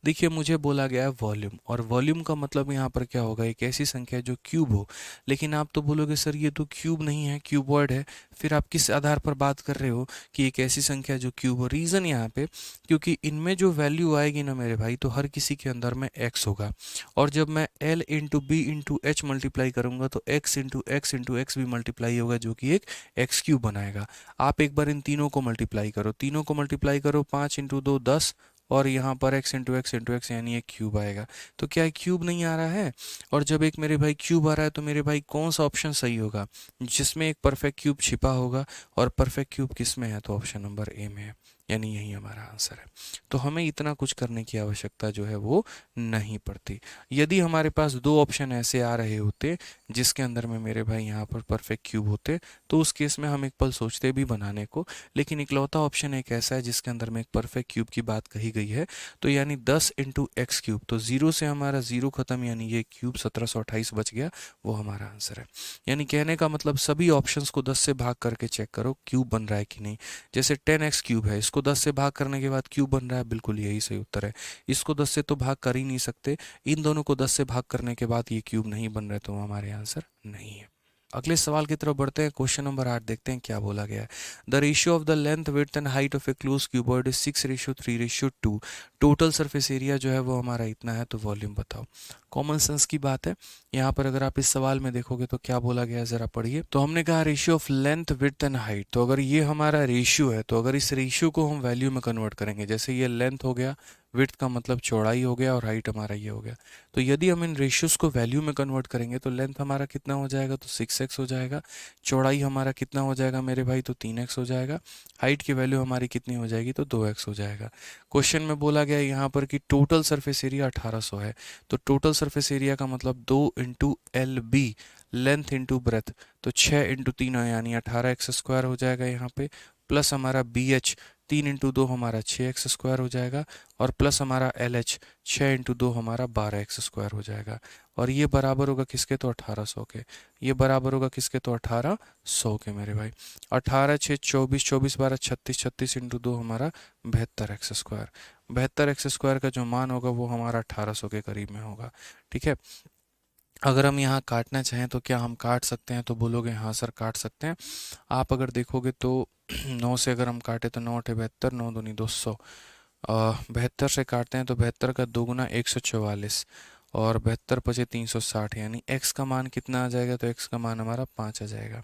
देखिए मुझे बोला गया है वॉल्यूम, और वॉल्यूम का मतलब यहाँ पर क्या होगा, एक ऐसी संख्या जो क्यूब हो। लेकिन आप तो बोलोगे सर ये तो क्यूब नहीं है, क्यूबॉइड है। फिर आप किस आधार पर बात कर रहे हो कि एक ऐसी संख्या जो क्यूब हो। रीज़न यहाँ पे, क्योंकि इनमें जो वैल्यू आएगी ना मेरे भाई, तो हर किसी के अंदर में एक्स होगा। और जब मैं L into B into H multiply करूंगा तो X into X into X भी मल्टीप्लाई होगा, जो कि एक एक्स क्यूब बनाएगा। आप एक बार इन तीनों को मल्टीप्लाई करो, तीनों को मल्टीप्लाई करो, 5 इंटू 2 10, और यहाँ पर x into X into x यानी एक क्यूब आएगा। तो क्या एक क्यूब नहीं आ रहा है। और जब एक मेरे भाई क्यूब आ रहा है तो मेरे भाई कौन सा ऑप्शन सही होगा, जिसमें एक परफेक्ट क्यूब छिपा होगा। और परफेक्ट क्यूब किस में है, तो ऑप्शन नंबर ए में है, यानी यही हमारा आंसर है। तो हमें इतना कुछ करने की आवश्यकता जो है वो नहीं पड़ती। यदि हमारे पास दो ऑप्शन ऐसे आ रहे होते जिसके अंदर में मेरे भाई यहाँ पर परफेक्ट क्यूब होते, तो उस केस में हम एक पल सोचते भी बनाने को। लेकिन इकलौता ऑप्शन एक ऐसा है जिसके अंदर में एक परफेक्ट क्यूब की बात कही गई है, तो यानी 10 इंटू एक्स क्यूब, तो जीरो से हमारा जीरो खत्म, यानी ये क्यूब 1728 बच गया, वो हमारा आंसर है। यानी कहने का मतलब सभी ऑप्शंस को 10 से भाग करके चेक करो क्यूब बन रहा है कि नहीं। जैसे 10x क्यूब है, इसको 10 से भाग करने के बाद क्यूब बन रहा है, बिल्कुल यही सही उत्तर है। इसको 10 से तो भाग कर ही नहीं सकते, इन दोनों को 10 से भाग करने के बाद ये क्यूब नहीं बन रहे, तो हमारे आंसर नहीं है। अगले सवाल की तरफ बढ़ते हैं। क्वेश्चन नंबर 8 देखते हैं क्या बोला गया है। The ratio of the length width and height of A close cuboid is 6:3:2। Total surface area जो है वो हमारा इतना है, तो वॉल्यूम बताओ। कॉमन सेंस की बात है। यहाँ पर अगर आप इस सवाल में देखोगे तो क्या बोला गया है, जरा पढ़िए। तो हमने कहा ratio of length width and height, तो अगर ये हमारा रेशियो है तो अगर इस रेशियो को हम वैल्यू में कन्वर्ट करेंगे, जैसे ये लेंथ हो गया, विड्थ का मतलब चौड़ाई हो गया, और हाइट हमारा ये हो गया। तो यदि हम इन रेशियोज को वैल्यू में कन्वर्ट करेंगे तो लेंथ हमारा कितना हो जाएगा, तो 6x हो जाएगा। चौड़ाई हमारा कितना हो जाएगा मेरे भाई, तो 3x हो जाएगा। हाइट की वैल्यू हमारी कितनी हो जाएगी, तो 2x हो जाएगा। क्वेश्चन में बोला गया यहाँ पर कि टोटल सरफेस एरिया 1800 है। तो टोटल सरफेस एरिया का मतलब 2 into L B, length into breadth, तो 6 इंटू 3 यानी 18x स्क्वायर हो जाएगा यहाँ पे, प्लस हमारा बी एच 3 इंटू 2 हमारा 6x स्क्वायर हो जाएगा, और प्लस हमारा एल एच 6 इंटू 2 हमारा 12x स्क्वायर हो जाएगा। और ये बराबर होगा किसके, तो 1800 के। ये बराबर होगा किसके, तो 1800 के मेरे भाई। 18 6 24, 24 12 36, 36 इंटू 2 हमारा 72x स्क्वायर। 72x स्क्वायर का जो मान होगा वो हमारा 1800 के करीब में होगा। ठीक है। अगर हम यहाँ काटना चाहें तो क्या हम काट सकते हैं, तो बोलोगे हाँ सर काट सकते हैं। आप अगर देखोगे तो 9 से अगर हम काटे तो 9 अठे 72, 9 दूनी 200। 72 से काटते हैं तो 72 का दोगुना 144, और 72 पचे 360, यानी x का मान कितना आ जाएगा, तो x का मान हमारा 5 आ जाएगा।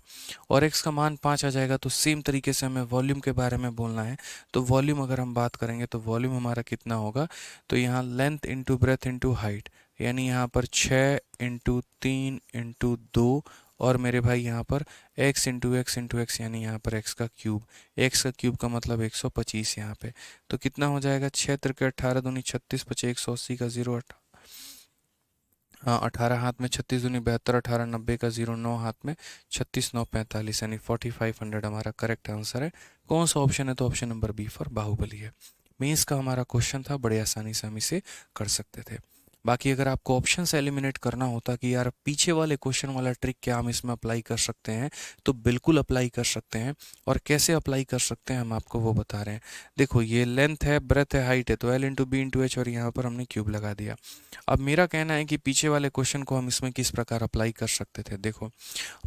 और x का मान 5 आ जाएगा तो सेम तरीके से हमें वॉल्यूम के बारे में बोलना है। तो वॉल्यूम अगर हम बात करेंगे तो वॉल्यूम हमारा कितना होगा, तो यहाँ length into breath into height, यानी यहाँ पर 6 इंटू 3 इंटू 2, और मेरे भाई यहाँ पर x into X into x, यानी यहाँ पर x का क्यूब। x का क्यूब का मतलब 125 यहाँ पे। तो कितना हो जाएगा, 6 तिरके 18 दूनी 36, पचे 180 का 0, हाँ 18 हाथ में 36 दूनी 72, 18 90 का 0, 9 हाथ में 36 9 45, यानी 4500 हमारा करेक्ट आंसर है। कौन सा ऑप्शन है, तो option number B for Baahubali है। मेंस का हमारा क्वेश्चन था, बड़े आसानी से हम इसे कर सकते थे। बाकी अगर आपको ऑप्शन से एलिमिनेट करना होता कि यार पीछे वाले क्वेश्चन वाला ट्रिक क्या हम इसमें अप्लाई कर सकते हैं, तो बिल्कुल अप्लाई कर सकते हैं। और कैसे अप्लाई कर सकते हैं हम आपको वो बता रहे हैं। देखो ये लेंथ है, ब्रेथ है, हाइट है, तो L into B into H, और यहाँ पर हमने क्यूब लगा दिया। अब मेरा कहना है कि पीछे वाले क्वेश्चन को हम इसमें किस प्रकार अप्लाई कर सकते थे। देखो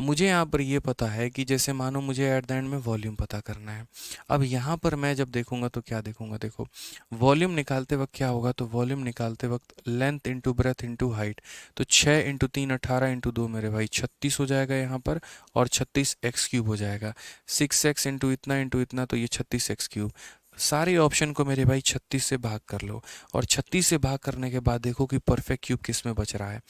मुझे यहाँ पर ये पता है कि जैसे मानो मुझे एट द एंड में वॉल्यूम पता करना है। अब यहाँ पर मैं जब देखूंगा तो क्या देखूंगा, देखो वॉल्यूम निकालते वक्त क्या होगा, तो वॉल्यूम निकालते वक्त length into breath into height, तो 6 इंटू 3 18 इंटू 2 मेरे भाई 36 हो जाएगा यहाँ पर, और 36 एक्स क्यूब हो जाएगा। 6x इंटू इतना तो ये 36 एक्स क्यूब। सारे ऑप्शन को मेरे भाई 36 से भाग कर लो, और 36 से भाग करने के बाद देखो कि परफेक्ट क्यूब किस में बच रहा है।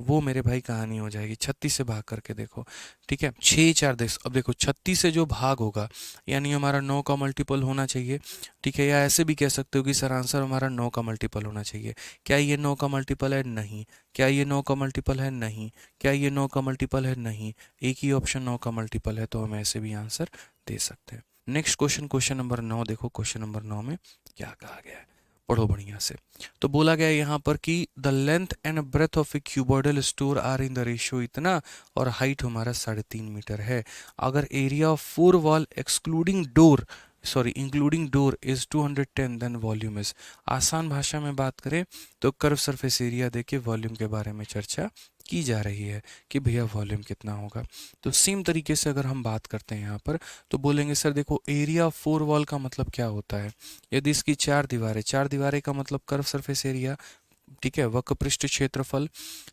वो मेरे भाई कहानी हो जाएगी। 36 से भाग करके देखो, ठीक है 6 4 10। अब देखो 36 से जो भाग होगा, यानी हमारा 9 का मल्टीपल होना चाहिए, ठीक है। या ऐसे भी कह सकते हो कि सर आंसर हमारा 9 का मल्टीपल होना चाहिए। क्या ये 9 का मल्टीपल है, नहीं। क्या ये 9 का मल्टीपल है, नहीं। क्या ये 9 का मल्टीपल है, नहीं। एक ही ऑप्शन 9 का मल्टीपल है, तो हम ऐसे भी आंसर दे सकते हैं। नेक्स्ट क्वेश्चन, क्वेश्चन नंबर 9 देखो। क्वेश्चन नंबर 9 में क्या कहा गया है, पढ़ो बढ़िया से। तो बोला गया यहाँ पर कि the length and breadth of a cuboidal store are in the ratio इतना, और हाइट हमारा 3.5 मीटर है। अगर area of 4 wall excluding door, sorry including door is 210, then volume is. आसान भाषा में बात करें तो कर्व सरफेस एरिया देके वॉल्यूम के बारे में चर्चा की जा रही है कि भैया वॉल्यूम कितना होगा। तो सेम तरीके से अगर हम बात करते हैं यहाँ पर, तो बोलेंगे सर देखो एरिया ऑफ 4 वॉल का मतलब क्या होता है। यदि इसकी 4 दीवारें, 4 दीवारें का मतलब कर्व सरफेस एरिया, ठीक है, वक्र पृष्ठ क्षेत्रफल।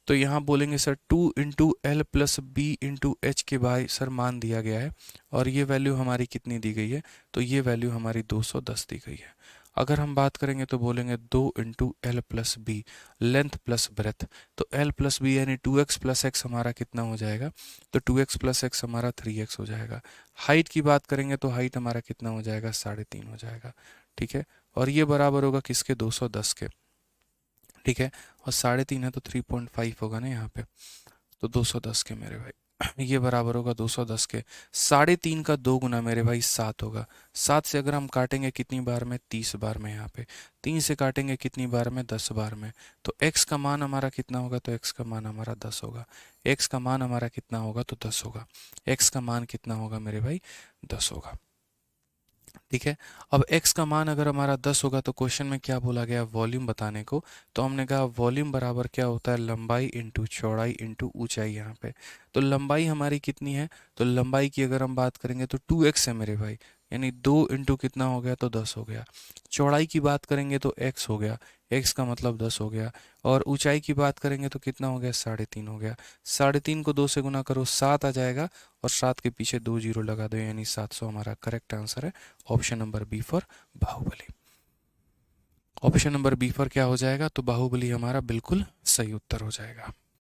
तो यहाँ बोलेंगे sir 2 into L plus B into H के बाय सर मान दिया गया है, और ये वैल्यू हमारी कितनी दी गई है, तो ये वैल्यू हमारी 210 दी गई है। अगर हम बात करेंगे तो बोलेंगे 2 into L plus B, length plus breadth, तो एल प्लस बी यानी 2x प्लस एक्स हमारा कितना हो जाएगा, तो 2x प्लस एक्स हमारा 3x हो जाएगा। हाइट की बात करेंगे तो हाइट हमारा कितना हो जाएगा, 3.5 हो जाएगा, ठीक है। और ये बराबर होगा किसके, 210 के, ठीक है। और 3.5 है तो 3.5 होगा ना यहाँ पे, तो 210 के मेरे भाई ये बराबर होगा 210 के। 3.5 का 2 गुना मेरे भाई 7 होगा। 7 से अगर हम काटेंगे कितनी बार में, 30 बार में। यहाँ पे 3 से काटेंगे कितनी बार में, 10 बार में। तो x का मान हमारा कितना होगा, तो x का मान हमारा 10 होगा। x का मान हमारा कितना होगा, तो 10 होगा। x का मान कितना होगा मेरे भाई, 10 होगा, ठीक है। अब x का मान अगर हमारा 10 होगा तो क्वेश्चन में क्या बोला गया, वॉल्यूम बताने को। तो हमने कहा वॉल्यूम बराबर क्या होता है, लंबाई इंटू चौड़ाई इंटू ऊंचाई। यहाँ पे तो लंबाई हमारी कितनी है, तो लंबाई की अगर हम बात करेंगे तो 2x है मेरे भाई, यानी 2 इंटू कितना हो गया, तो 10 हो गया। चौड़ाई की बात करेंगे तो x हो गया, x का मतलब 10 हो गया। और ऊंचाई की बात करेंगे तो कितना हो गया, 3.5 हो गया। 3.5 को 2 से गुना करो 7 आ जाएगा, और 7 के पीछे 2 जीरो लगा दो, यानी 700 हमारा करेक्ट आंसर है। Option number B for Baahubali. Option number B for क्या हो जाएगा, तो बाहुबली हमारा बिल्कुल सही उत्तर हो जाएगा।